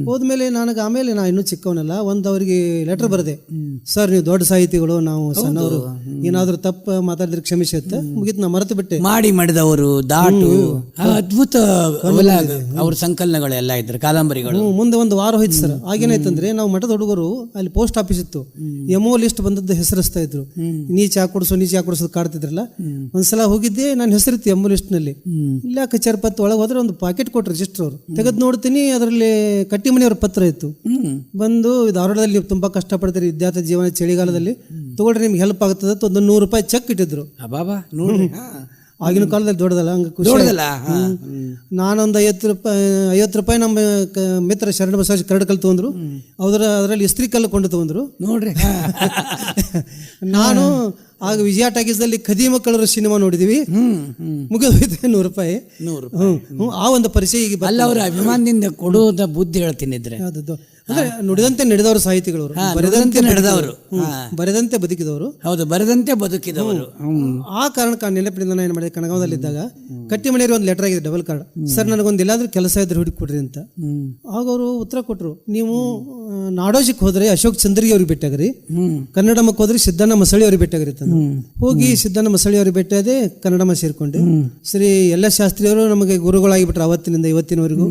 ಹೋದ್ಮೇಲೆ ನನಗೆ ಆಮೇಲೆ ನಾ ಇನ್ನೂ ಚಿಕ್ಕವನಲ್ಲ, ಒಂದು ಅವರಿಗೆ ಲೆಟರ್ ಬರದೆ, ಸರ್ ನೀವು ದೊಡ್ಡ ಸಾಹಿತಿಗಳು, ನಾವು ಸಣ್ಣವರು, ಏನಾದ್ರು ತಪ್ಪು ಮಾತಾಡಿದ್ರೆ ಕ್ಷಮಿಸಿ ಅಂತ. ಮುಗಿತು, ನಾ ಮರೆತು ಬಿಟ್ಟೆ. ಮಾಡಿದವರು ದಾಟು ಅದ್ಭುತ ಅವ್ರ ಸಂಕಲನಗಳೆಲ್ಲ ಇದ್ರು, ಕಾದಂಬರಿಗಳು. ಮುಂದೆ ಒಂದು ವಾರ ಹೋಯ್ತು ಸರ್. ಆಗೇನಾಯ್ತಂದ್ರೆ, ನಾವು ಮಠದ ಹುಡುಗರು ಅಲ್ಲಿ ಪೋಸ್ಟ್ ಆಫೀಸ್ ಇತ್ತು, ಎಮೋ ಲಿಸ್ಟ್ ಬಂದದ್ದು ಹೆಸರಿಸ್ತಾ ಇದ್ರು. ನೀ ಚಾ ಕೊಡಿಸೋದು ಕಾಡ್ತಿದ್ರಲ್ಲ. ಒಂದ್ಸಲ ಹೋಗಿದ್ದೆ, ನಾನು ಹೆಸರಿತ್ತು ಎಮೋ ಲಿಸ್ಟ್ ನಲ್ಲಿ. ಇಲ್ಲ ಕಚೇರಿ ಪತ್ರ ಒಳಗೆ ಹೋದ್ರೆ ಒಂದು ಪಾಕೆಟ್ ಕೊಟ್ರು ರಿಜಿಸ್ಟರ್ ಅವರು. ತೆಗೆದು ನೋಡ್ತೀನಿ, ಅದರಲ್ಲಿ ಕಟ್ಟಿಮನಿಯವ್ರ ಪತ್ರ ಇತ್ತು. ಬಂದು, ಧಾರವಾಡದಲ್ಲಿ ನೀವು ತುಂಬಾ ಕಷ್ಟಪಡ್ತೀರಿ, ವಿದ್ಯಾರ್ಥಿ ಜೀವನ ಚಳಿಗಾಲದಲ್ಲಿ ತಗೊಳ್ರಿ, ನಿಮ್ಗೆ ಹೆಲ್ಪ್ ಆಗ್ತದೆ ಅಂತ ಒಂದು 100 ರೂಪಾಯಿ ಚೆಕ್ ಇಟ್ಟಿದ್ರು. ಆಗಿನ ಕಾಲದಲ್ಲಿ ದೊಡ್ಡದಲ್ಲ, ಹಂಗ ಖುಷಿ. ನಾನೊಂದು 50 ರೂಪಾಯಿ ನಮ್ಮ ಮಿತ್ರ ಶರಣ ಬಸವರಾಜ್ ಕರಡ್ಕಲ್ ತಗೊಂಡ್ರು. ಅದರಲ್ಲಿ ಇಸ್ತ್ರಿ ಕಲ್ಲು ಕೊಂಡು ತಗೊಂಡ್ರು. ನೋಡ್ರಿ, ನಾನು ಆಗ ವಿಜಯ ಟಾಕೀಸ್ದಲ್ಲಿ ಖದೀಮ ಕಳ್ಳರು ಸಿನಿಮಾ ನೋಡಿದೀವಿ. ಮುಗಿದೋಯ್ತು 100 ರೂಪಾಯಿ. ಆ ಒಂದು ಪರಿಚಯ ಈಗ ಅಲ್ಲ, ಅವರ ಅಭಿಮಾನದಿಂದ ಕೊಡುವುದ ಬುದ್ಧಿ ಹೇಳ್ತೀನಿದ್ರೆ, ಅಂದ್ರೆ ನುಡಿದಂತೆ ನಡೆದವರು ಸಾಹಿತಿಗಳು, ಬರೆದಂತೆ ನಡೆದವರು, ಬರೆದಂತೆ ಬದುಕಿದವರು. ಹೌದು, ಬರೆದಂತೆ ಬದುಕಿದವರು. ಆ ಕಾರಣಕ್ಕೆ ನೆನಪಿನಿಂದ ನಾನು ಏನು ಮಾಡಿದೆ, ಕನಗಾವದಲ್ಲಿದ್ದಾಗ ಕಟ್ಟಿಮನಿಯವ್ರಿಗೆ ಒಂದು ಲೆಟರ್ ಆಗಿದೆ, ಡಬಲ್ ಕಾರ್ಡ್. ಸರ್ ನನಗೊಂದು ಎಲ್ಲಾದ್ರೂ ಕೆಲಸ ಇದ್ರೆ ಹುಡುಕಿ ಕೊಡ್ರಿ ಅಂತ. ಆಗ ಅವರು ಉತ್ತರ ಕೊಟ್ಟರು, ನೀವು ನಾಡೋಜಿಗೆ ಹೋದ್ರೆ ಅಶೋಕ್ ಚಂದ್ರಿಗೆ ಅವ್ರಿಗೆ ಭೇಟಿಯಾಗ್ರಿ, ಕನ್ನಡಮಕ್ಕೆ ಹೋದ್ರೆ ಸಿದ್ದಣ್ಣ ಮಸಳಿ ಅವ್ರಿಗೆ ಭೇಟಿಯಾಗ್ರಿ ಅಂತ. ಹೋಗಿ ಸಿದ್ದಣ್ಣ ಮಸಳಿ ಅವ್ರಿಗೆ ಭೇಟಿಯಾದೆ, ಕನ್ನಡಮ ಸೇರ್ಕೊಂಡೆ. ಶ್ರೀ ಎಲ್ಲ ಶಾಸ್ತ್ರಿಯವರು ನಮಗೆ ಗುರುಗಳಾಗಿಬಿಟ್ರು ಅವತ್ತಿನಿಂದ ಇವತ್ತಿನವರೆಗೂ.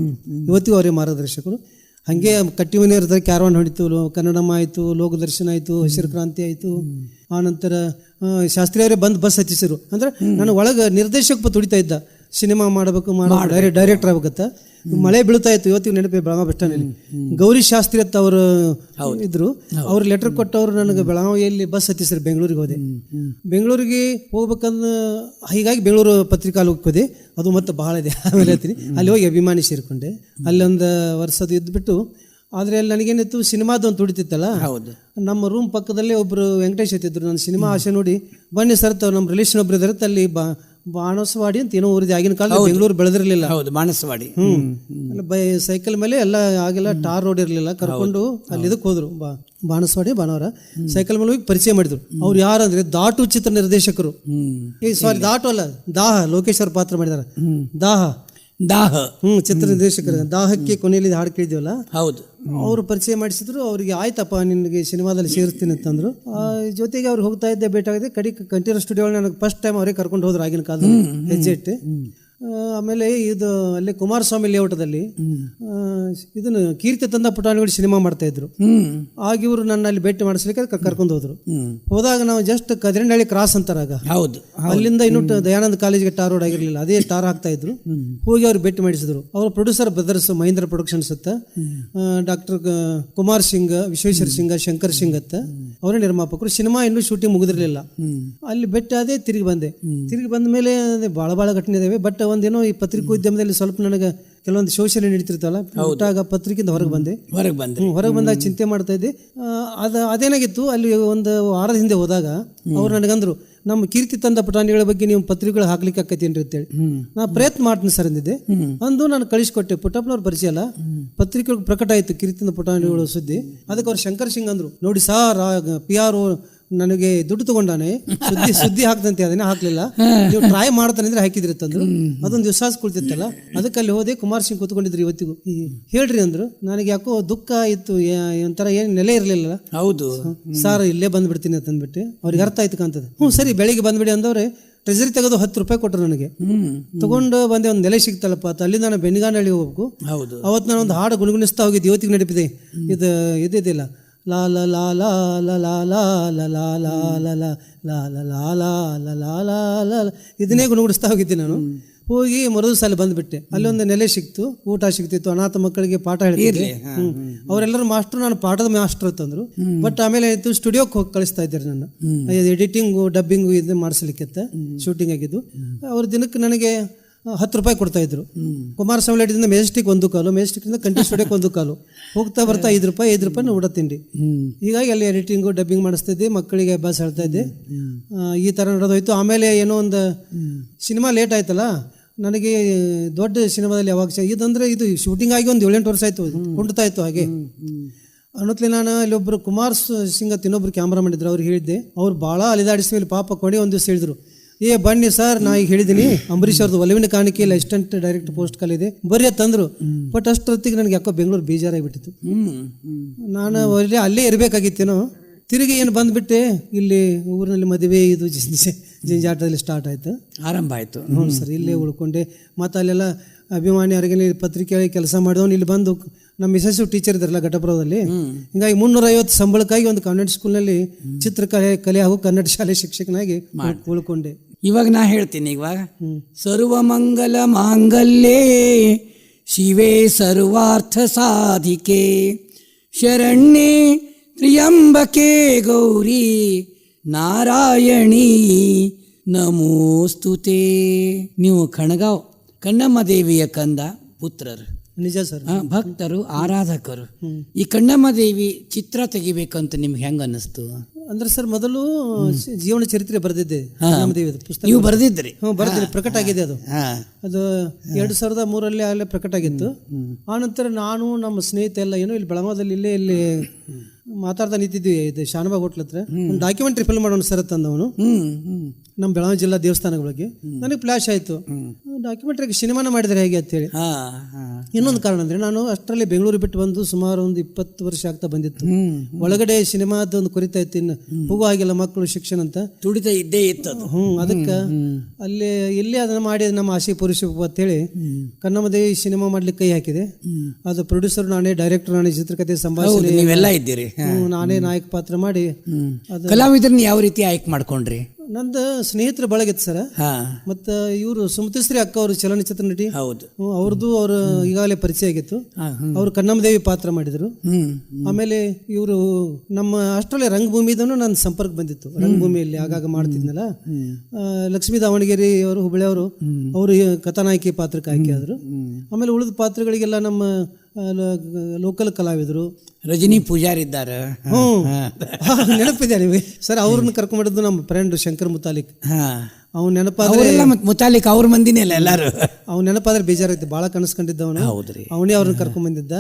ಇವತ್ತಿಗೂ ಅವರೇ ಮಾರ್ಗದರ್ಶಕರು. ಹಾಗೆ ಕಟ್ಟಿಮನಿಯವ್ರ ಕ್ಯಾರವಾನ್ ಹೊಡಿತು, ಕನ್ನಡಮ್ಮ ಆಯಿತು, ಲೋಕದರ್ಶನ ಆಯಿತು, ಹಸಿರು ಕ್ರಾಂತಿ ಆಯಿತು. ಆನಂತರ ಶಾಸ್ತ್ರಿಯವರೇ ಬಂದು ಬಸ್ ಹಚ್ಚಿಸಿರು. ಅಂದ್ರೆ ನಾನು ಒಳಗೆ ನಿರ್ದೇಶಕ ತುಡಿತಾ ಇದ್ದ, ಸಿನಿಮಾ ಮಾಡಬೇಕು, ಡೈರೆಕ್ಟರ್ ಆಗ್ಬೇಕತ್ತ. ಮಳೆ ಬೀಳ್ತಾ ಇತ್ತು, ಇವತ್ತಿಗೆ ನೆನಪಿ ಬೆಳಗಾವಿ ಬಸ್ ಸ್ಟ್ಯಾಂಡಲ್ಲಿ ಗೌರಿ ಶಾಸ್ತ್ರಿ ಅಂತ ಅವರು ಇದ್ರು. ಅವ್ರು ಲೆಟರ್ ಕೊಟ್ಟವ್ರು ನನಗೆ ಬೆಳಗಾವಿಯಲ್ಲಿ ಬಸ್ ಹತ್ತಿಸ್ರು. ಬೆಂಗಳೂರಿಗೆ ಹೋದೆ. ಬೆಂಗಳೂರಿಗೆ ಹೋಗ್ಬೇಕಂದ್ರೆ ಹೀಗಾಗಿ ಬೆಂಗಳೂರು ಪತ್ರಿಕಾಲಯಕ್ಕೆ ಹೋದೆ. ಅದು ಮತ್ತೆ ಬಹಳ ಇದೆ, ಆಮೇಲೆ ಹೇಳ್ತೀನಿ. ಅಲ್ಲಿ ಹೋಗಿ ಅಭಿಮಾನಿ ಸೇರಿಕೊಂಡೆ. ಅಲ್ಲೊಂದು ವರ್ಷದ ಇದ್ಬಿಟ್ಟು. ಆದರೆ ಅಲ್ಲಿ ನನಗೇನಿತ್ತು, ಸಿನಿಮಾದೊಂದು ತುಡಿತಿತ್ತಲ್ಲ. ನಮ್ಮ ರೂಮ್ ಪಕ್ಕದಲ್ಲೇ ಒಬ್ಬರು ವೆಂಕಟೇಶ್ ಇತ್ತಿದ್ರು. ನನ್ನ ಸಿನಿಮಾ ಆಸೆ ನೋಡಿ, ಬನ್ನಿ ಸರ್, ನಮ್ಮ ರಿಲೇಷನ್ ಒಬ್ರು ಇದ್ದಾರೆ, ಅಲ್ಲಿ ಬಾಣಸವಾಡಿ ಅಂತ ಏನೋ ಊರಿದೆ. ಆಗಿನ ಕಾಲದಲ್ಲಿ ಬೆಂಗಳೂರು ಬೆಳೆದಿರಲಿಲ್ಲ. ಹೌದು, ಬಾಣಸವಾಡಿ. ಸೈಕಲ್ ಮೇಲೆ ಎಲ್ಲ ಆಗೆಲ್ಲ ಟಾರ್ ರೋಡ್ ಇರಲಿಲ್ಲ. ಕರ್ಕೊಂಡು ಅಲ್ಲಿ ಇದಕ್ಕೆ ಹೋದ್ರು, ಬಾಣಸವಾಡಿ ಬಾಣವರ ಸೈಕಲ್ ಮೇಲೆ ಹೋಗಿ ಪರಿಚಯ ಮಾಡಿದ್ರು. ಅವ್ರು ಯಾರಂದ್ರೆ ದಾಟು ಚಿತ್ರ ನಿರ್ದೇಶಕರು. ಸಾರಿ, ದಾಟು ಅಲ್ಲ, ದಾಹ. ಲೋಕೇಶ್ ಅವ್ರ ಪಾತ್ರ ಮಾಡಿದಾರೆ. ದಾಹ ಚಿತ್ರ ನಿರ್ದೇಶಕರು. ದಾಹಕ್ಕೆ ಕೊನೆಯಲ್ಲಿ ಹಾಡು ಕೇಳಿದ್ವಲ್ಲ, ಹೌದು, ಅವರು ಪರಿಚಯ ಮಾಡಿಸಿದ್ರು. ಅವ್ರಿಗೆ ಆಯ್ತಪ್ಪ ನಿನಗೆ ಸಿನಿಮಾದಲ್ಲಿ ಸೇರಿಸ್ತೀನಿ ಅಂತಂದ್ರು. ಜೊತೆಗೆ ಅವ್ರು ಹೋಗ್ತಾ ಇದ್ದೆ, ಭೇಟಿ ಆಗಿದೆ. ಕಡೆ ಕಂಠೀರವ ಸ್ಟುಡಿಯೋ ನನಗೆ ಫಸ್ಟ್ ಟೈಮ್ ಅವರೇ ಕರ್ಕೊಂಡು ಹೋದ್ರು ಆಗಿನ ಕಾಲದಲ್ಲಿ, ಹೆಜ್ಜೆ ಇಟ್ಟು. ಆಮೇಲೆ ಇದು ಅಲ್ಲಿ ಕುಮಾರಸ್ವಾಮಿ ಲೇಔಟದಲ್ಲಿ ಇದನ್ನು ಕೀರ್ತಿ ತಂದ ಪುಟಾಣಿಗಳು ಸಿನಿಮಾ ಮಾಡ್ತಾ ಇದ್ರು. ಆಗ ಇವರು ನನ್ನ ಅಲ್ಲಿ ಭೇಟಿ ಮಾಡಿಸ್ಲಿಕ್ಕೆ ಕರ್ಕೊಂಡು ಹೋದ್ರು. ಹೋದಾಗ ನಾವು ಜಸ್ಟ್ ಕದಿರನಹಳ್ಳಿ ಕ್ರಾಸ್ ಅಂತಾರ ಆಗ, ಹೌದು, ಅಲ್ಲಿಂದ ಇನ್ನು ದಯಾನಂದ ಕಾಲೇಜ್ಗೆ ಟಾರ್ ರೋಡ್ ಆಗಿರ್ಲಿಲ್ಲ, ಅದೇ ಟಾರ್ ಹಾಕ್ತಾ ಇದ್ರು. ಹೋಗಿ ಅವ್ರು ಭೇಟಿ ಮಾಡಿಸಿದ್ರು. ಅವ್ರ ಪ್ರೊಡ್ಯೂಸರ್ ಬ್ರದರ್ಸ್ ಮಹೇಂದ್ರ ಪ್ರೊಡಕ್ಷನ್ಸ್ ಅತ್ತ, ಡಾಕ್ಟರ್ ಕುಮಾರ್ ಸಿಂಗ್, ವಿಶ್ವೇಶ್ವರ ಸಿಂಗ್, ಶಂಕರ್ ಸಿಂಗ್ ಅತ್ತ ಅವರೇ ನಿರ್ಮಾಪಕರು. ಸಿನಿಮಾ ಇನ್ನೂ ಶೂಟಿಂಗ್ ಮುಗಿದಿರ್ಲಿಲ್ಲ. ಅಲ್ಲಿ ಭೇಟಿ ಆದೆ, ತಿರುಗಿ ಬಂದೆ. ತಿರುಗಿ ಬಂದ ಮೇಲೆ ಬಹಳ ಘಟನೆ ಇದಾವೆ. ಬಟ್ ಒಂದೇನೋ ಈ ಪತ್ರಿಕೋದ್ಯಮದಲ್ಲಿ ಸ್ವಲ್ಪ ನನಗೆ ಕೆಲವೊಂದು ಶೋಷಣೆ ನಡೀತಿರ್ತಾವಲ್ಲ, ಒಟ್ಟಾಗ ಪತ್ರಿಕೆಯಿಂದ ಹೊರಗೆ ಬಂದಾಗ ಚಿಂತೆ ಮಾಡ್ತಾ ಇದ್ದೆ. ಅದೇನಾಗಿತ್ತು, ಅಲ್ಲಿ ಒಂದು ವಾರದ ಹಿಂದೆ ಹೋದಾಗ ಅವ್ರು ನನಗಂದ್ರು, ನಮ್ಮ ಕೀರ್ತಿ ತಂದ ಪುಟಾಣಿಗಳ ಬಗ್ಗೆ ನೀವು ಪತ್ರಿಕೆಗಳು ಹಾಕ್ಲಿಕ್ಕೆ ಆಕೈತೇನ್ರಿ ಅಂತೇಳಿ. ನಾ ಪ್ರಯತ್ನ ಮಾಡ್ತೀನಿ ಸರ್ ಅಂದಿದ್ದೆ. ಅಂದು ನಾನು ಕಳಿಸ್ಕೊಟ್ಟೆ. ಪುಟ್ಟಪ್ಪನವ್ರ ಪರಿಚಯ ಅಲ್ಲ, ಪತ್ರಿಕೆಗಳು ಪ್ರಕಟ ಆಯ್ತು ಕೀರ್ತಿ ತಂದ ಪುಟಾಣಿಗಳು ಸುದ್ದಿ. ಅದಕ್ಕೆ ಅವ್ರು ಶಂಕರ್ ಸಿಂಗ್ ಅಂದ್ರು, ನೋಡಿ ಸಾರ್, PR ನನಗೆ ದುಡ್ಡು ತಗೊಂಡಾನೆ, ಸುದ್ದಿ ಹಾಕ್ದಂತೆ, ಅದನ್ನೇ ಹಾಕ್ಲಿಲ್ಲ, ನೀವು ಟ್ರೈ ಮಾಡ್ತಾನೆ ಅಂದ್ರೆ ಹಾಕಿದ್ರಿ ತಂದ್ರು. ಅದೊಂದು ವಿಶ್ವಾಸ ಕುಳಿತಿತ್ತಲ್ಲ, ಅದಕ್ಕೆ ಅಲ್ಲಿ ಹೋದೆ. ಕುಮಾರ್ ಸಿಂಗ್ ಕೂತ್ಕೊಂಡಿದ್ರು ಇವತ್ತಿಗೂ. ಹೇಳ್ರಿ ಅಂದ್ರು. ನನಗೆ ಯಾಕೋ ದುಃಖ ಇತ್ತು, ಒಂಥರ ಏನು ನೆಲೆ ಇರಲಿಲ್ಲ. ಹೌದು ಸಾರ್, ಇಲ್ಲೇ ಬಂದ್ಬಿಡ್ತೀನಿ ಅಂತಂದ್ಬಿಟ್ಟು ಅವ್ರಿಗೆ ಅರ್ಥ ಆಯ್ತು ಕಾಣ್ತದೆ. ಸರಿ ಬೆಳಿಗ್ಗೆ ಬಂದ್ಬಿಡಿ ಅಂದವ್ರೆ. ಟ್ರೆಜರಿ ತೆಗೆದು 10 ರೂಪಾಯಿ ಕೊಟ್ಟರು ನನಗೆ. ತಗೊಂಡು ಬಂದೆ. ಒಂದು ನೆಲೆ ಸಿಗ್ತಲ್ಲಪ್ಪ ಅಂತ ಅಲ್ಲಿಂದ ನಾನು ಬೆನ್ನಿಗಾನಹಳ್ಳಿ ಹೋಗ್ಬೇಕು. ಅವತ್ತು ನಾನು ಒಂದು ಹಾಡು ಗುಣಗುಣಿಸ್ತಾ ಹೋಗಿದ್ದು, ಇವತ್ತಿಗೆ ನಡೀಪಿದೆ. ಇದಿಲ್ಲ, ಲಾ ಲಾ ಲಾ ಲಾ ಲಾ ಲಾ ಲಾ ಲಾ ಲಾ ಲಾ ಲಾ ಲಾ ಲಾ ಲಾ ಲಾ ಲಾ ಲಾ ಲಾ, ಇದನ್ನೇ ಗುಣಗುಡಿಸ್ತಾ ಹೋಗಿದ್ದೆ ನಾನು. ಹೋಗಿ ಮರುದು ಸಾಲ ಬಂದ್ಬಿಟ್ಟೆ. ಅಲ್ಲಿ ಒಂದು ನೆಲೆ ಸಿಕ್ತು, ಊಟ ಸಿಗ್ತಿತ್ತು, ಅನಾಥ ಮಕ್ಕಳಿಗೆ ಪಾಠ ಹೇಳ್ತಿದ್ದೆ. ಅವರೆಲ್ಲರೂ ಮಾಸ್ಟ್ರು, ನಾನು ಪಾಠದ ಮಾಸ್ಟರ್ ಅಂತಂದ್ರು. ಬಟ್ ಆಮೇಲೆ ಆಯ್ತು, ಸ್ಟುಡಿಯೋಕ್ಕೆ ಹೋಗಿ ಕಳಿಸ್ತಾ ಇದ್ದಾರೆ ನನ್ನ, ಎಡಿಟಿಂಗು ಡಬ್ಬಿಂಗು ಇದು ಮಾಡಿಸ್ಲಿಕ್ಕೆ ಶೂಟಿಂಗ್ ಆಗಿದ್ದು. ಅವ್ರ ದಿನಕ್ಕೆ ನನಗೆ 10 ರೂಪಾಯಿ ಕೊಡ್ತಾ ಇದ್ರು. ಕುಮಾರಸ್ವಾಮಿ ಲೇಟಿಂದ ಮೆಜೆಸ್ಟಿಕ್ 1 ಕಾಲು, ಮೆಜೆಸ್ಟಿಕ್ನಿಂದ ಕಂಠಿ ಸ್ಟುಡಿಯೋಕ್ಕೆ 1 ಕಾಲು, ಹೋಗ್ತಾ ಬರ್ತಾ 5 ರೂಪಾಯಿ ಊಟ ತಿಂಡಿ. ಹೀಗಾಗಿ ಅಲ್ಲಿ ಎಡಿಟಿಂಗು ಡಬ್ಬಿಂಗ್ ಮಾಡಿಸ್ತಿದ್ದೆ, ಮಕ್ಕಳಿಗೆ ಅಭ್ಯಾಸ ಹೇಳ್ತಾ ಇದ್ದೆ. ಈ ಥರ ನಡೆದೋಯ್ತು. ಆಮೇಲೆ ಏನೋ ಒಂದು ಸಿನಿಮಾ ಲೇಟ್ ಆಯ್ತಲ್ಲ, ನನಗೆ ದೊಡ್ಡ ಸಿನಿಮಾದಲ್ಲಿ ಯಾವಾಗ ಇದಂದ್ರೆ ಇದು ಶೂಟಿಂಗ್ ಆಗಿ ಒಂದು 7-8 ವರ್ಷ ಆಯ್ತು, ಕುಂಡ್ತಾ ಇತ್ತು. ಹಾಗೆ ಅನ್ನೋತ್ಲಿ ನಾನು ಇಲ್ಲೊಬ್ರು ಕುಮಾರ್ ಸಿಂಗ್ ಅಂತ ಇನ್ನೊಬ್ರು ಕ್ಯಾಮ್ರಾ ಮಾಡಿದ್ರು. ಅವ್ರಿಗೆ ಹೇಳಿದ್ದೆ. ಅವ್ರು ಭಾಳ ಅಲಿದಾಡಿಸ್ಮೇಲೆ ಪಾಪ ಕೊನೆ ಒಂದು ದಿವಸ ಹೇಳಿದ್ರು, ಬನ್ನಿ ಸರ್, ನಾ ಈಗ ಹೇಳಿದ್ದೀನಿ, ಅಂಬರೀಷ್ ಅವ್ರದ್ದು ಒಲವಿನ ಕಾಣಿಕೆಯಲ್ಲಿ ಅಸಿಸ್ಟೆಂಟ್ ಡೈರೆಕ್ಟ್ ಪೋಸ್ಟ್ ಕಾಲಿದೆ, ಬರ್ರಿ ತಂದ್ರು. ಬಟ್ ಅಷ್ಟೊತ್ತಿಗೆ ನನಗೆ ಯಾಕೋ ಬೆಂಗಳೂರು ಬೇಜಾರಾಗಿಬಿಟ್ಟಿತ್ತು. ನಾನು ಅಲ್ಲೇ ಇರಬೇಕಾಗಿತ್ತೇನೋ. ತಿರುಗಿ ಏನು ಬಂದ್ಬಿಟ್ಟೆ, ಇಲ್ಲಿ ಊರಿನಲ್ಲಿ ಮದುವೆ ಇದು ಜಂಜಾಟದಲ್ಲಿ ಸ್ಟಾರ್ಟ್ ಆಯ್ತು, ಆರಂಭ ಆಯಿತು. ಹ್ಞೂ ಸರ್, ಇಲ್ಲೇ ಉಳ್ಕೊಂಡೆ. ಮತ್ತು ಅಲ್ಲೆಲ್ಲ ಅಭಿಮಾನಿ ಅರಗಿನ ಪತ್ರಿಕೆಯಲ್ಲಿ ಕೆಲಸ ಮಾಡಿದವನು ಇಲ್ಲಿ ಬಂದು ನಮ್ಮ ಮಿಸಸ್ಸು ಟೀಚರ್ ಇದ್ದಾರಲ್ಲ ಘಟಪುರದಲ್ಲಿ, ಹಿಂಗಾಗಿ 350 ಸಂಬಳಕ್ಕಾಗಿ ಒಂದು ಕಾನ್ವೆಂಟ್ ಸ್ಕೂಲ್ನಲ್ಲಿ ಚಿತ್ರಕಲೆ ಹಾಗೂ ಕನ್ನಡ ಶಾಲೆ ಶಿಕ್ಷಕನಾಗಿ ಉಳ್ಕೊಂಡೆ. ಇವಾಗ ನಾ ಹೇಳ್ತೀನಿ. ಇವಾಗ ಸರ್ವಮಂಗಲ ಮಾಂಗಲ್ಯೇ ಶಿವೇ ಸರ್ವಾರ್ಥ ಸಾಧಿಕೆ ಶರಣ್ಯೇ ತ್ರ್ಯಂಬಕೆ ಗೌರಿ ನಾರಾಯಣಿ ನಮೋಸ್ತುತೆ. ನೀವು ಕಣಗಾಂವ್ ಕಣ್ಣಮ್ಮ ದೇವಿಯ ಕಂದ ಪುತ್ರರು. ನಿಜ ಸರ್. ಭಕ್ತರು, ಆರಾಧಕರು. ಈ ಕಣ್ಣಮ್ಮ ದೇವಿ ಚಿತ್ರ ತೆಗಿಬೇಕಂತ ನಿಮ್ಗೆ ಹೆಂಗ ಅನ್ನಿಸ್ತು? ಅಂದ್ರೆ ಸರ್, ಮೊದಲು ಜೀವನ ಚರಿತ್ರೆ ಬರೆದಿದ್ದೆ ಕಣ್ಣಮ್ಮ ದೇವಿ ಪುಸ್ತಕ. ನೀವು ಬರೆದಿದ್ರಿ? ಬರೆದಿದ್ರಿ, ಪ್ರಕಟ ಆಗಿದೆ ಅದು. ಅದು 2003 ಅಲ್ಲೇ ಪ್ರಕಟ ಆಗಿತ್ತು. ಆನಂತರ ನಾನು ನಮ್ಮ ಸ್ನೇಹಿತ ಎಲ್ಲ ಏನೋ ಇಲ್ಲಿ ಬೆಳಗಾವದಲ್ಲಿ ಇಲ್ಲಿ ಮಾತಾಡ್ತಾ ನಿಂತಿದ್ವಿ, ಇದು ಶಾನಬಾಗ್ ಹೋಟ್ಲ್ ಹತ್ರ. ಒಂದು ಡಾಕ್ಯುಮೆಂಟ್ರಿ ಫಿಲ್ಮ್ ಮಾಡೋಣ ಸರ್ ತಂದವನು, ನಮ್ಮ ಬೆಳಗಾವಿ ಜಿಲ್ಲಾ ದೇವಸ್ಥಾನಗಳಿಗೆ. ನನಗೆ ಫ್ಲಾಶ್ ಆಯ್ತು, ಡಾಕ್ಯುಮೆಂಟ್ರಿಗೆ ಸಿನಿಮಾನ ಮಾಡಿದರೆ ಹೇಗೆ ಅಂತೇಳಿ. ಇನ್ನೊಂದು ಕಾರಣ ಅಂದ್ರೆ, ನಾನು ಅಷ್ಟರಲ್ಲಿ ಬೆಂಗಳೂರು ಬಿಟ್ಟು ಬಂದು ಸುಮಾರು ಒಂದು 20 ವರ್ಷ ಆಗ್ತಾ ಬಂದಿತ್ತು. ಒಳಗಡೆ ಸಿನಿಮಾದ ಒಂದು ಕೊರಿತಾ ಇತ್ತು, ಇನ್ನು ಹೋಗೋ ಹಾಗೆಲ್ಲ ಮಕ್ಕಳು ಶಿಕ್ಷಣ ಅಂತ ತುಡಿತ ಇದ್ದೇ ಇತ್ತು. ಅದಕ್ಕೆ ಅಲ್ಲಿ ಎಲ್ಲಿ ಅದನ್ನ ಮಾಡಿ ನಮ್ಮ ಆಸೆ ಪೂರೈಸಬೇಕು ಅಂತೇಳಿ ಕಣ್ಣಮ್ಮ ದೇವಿ ಸಿನಿಮಾ ಮಾಡ್ಲಿಕ್ಕೆ ಕೈ ಹಾಕಿದೆ. ಅದು ಪ್ರೊಡ್ಯೂಸರ್ ನಾನೇ, ಡೈರೆಕ್ಟರ್ ನಾನೇ, ಚಿತ್ರಕಥೆ ಸಂಭಾಷಣೆ ನೀವೆಲ್ಲ ಇದ್ದೀರಿ. ನಾನೇ ನಾಯಕ ಪಾತ್ರ ಮಾಡಿ. ಕಲಾವಿದರನ್ನ ಯಾವ ರೀತಿ ಆಯ್ಕೆ ಮಾಡ್ಕೊಂಡ್ರಿ? ನಂದು ಸ್ನೇಹಿತರ ಬಳಗಿತ್ತು ಸರ್. ಮತ್ತು ಇವರು ಸುಮತಿಶ್ರೀ ಅಕ್ಕ ಅವರು ಚಲನಚಿತ್ರ ನಟಿ. ಹೌದು, ಅವ್ರದ್ದು ಅವರು ಈಗಾಗಲೇ ಪರಿಚಯ ಆಗಿತ್ತು. ಅವರು ಕಣ್ಣಮ್ಮ ದೇವಿ ಪಾತ್ರ ಮಾಡಿದ್ರು. ಆಮೇಲೆ ಇವರು ನಮ್ಮ ಅಷ್ಟರಲ್ಲೇ ರಂಗಭೂಮಿದನು ನನ್ನ ಸಂಪರ್ಕ ಬಂದಿತ್ತು. ರಂಗಭೂಮಿಯಲ್ಲಿ ಆಗಾಗ ಮಾಡ್ತಿದ್ನಲ್ಲ. ಲಕ್ಷ್ಮೀ ದಾವಣಗೆರೆ ಅವರು, ಹುಬ್ಬಳ್ಳಿ ಅವರು ಕಥಾನಾಯಕಿ ಪಾತ್ರಕ್ಕೆ ಆಯ್ಕೆ ಆದರು. ಆಮೇಲೆ ಉಳಿದ ಪಾತ್ರಗಳಿಗೆಲ್ಲ ನಮ್ಮ ಲೋಕಲ್ ಕಲಾವಿದರು. ರಜನಿ ಪೂಜಾರಿ ಇದ್ದಾರೆ. ನೆನಪಿದೆ ನಿಮಗೆ ಸರ್? ಅವ್ರನ್ನ ಕರ್ಕೊಂಡ್ಬಿಟ್ಟಿದ್ದು ನಮ್ಮ ಫ್ರೆಂಡ್ ಶಂಕರ್ ಮುತಾಲಿಕ್. ಅವ್ನ ನೆನಪಾದ್ರೆ ಅವರೆಲ್ಲ ಮತ್ತೆ ಮುತಾಲಿಕ್ ಅವ್ರ ಮಂದಿನೇ ಅಲ್ಲ ಎಲ್ಲಾರು. ಅವ್ನ ನೆನಪಾದ್ರೆ ಬೇಜಾರಾಯ್ತು, ಭಾಳ ಕನಸ್ಕೊಂಡಿದ್ದ ಅವನು. ಹೌದ್ರಿ. ಅವನೇ ಅವ್ರನ್ನ ಕರ್ಕೊಂಡ್ ಬಂದಿದ್ದ.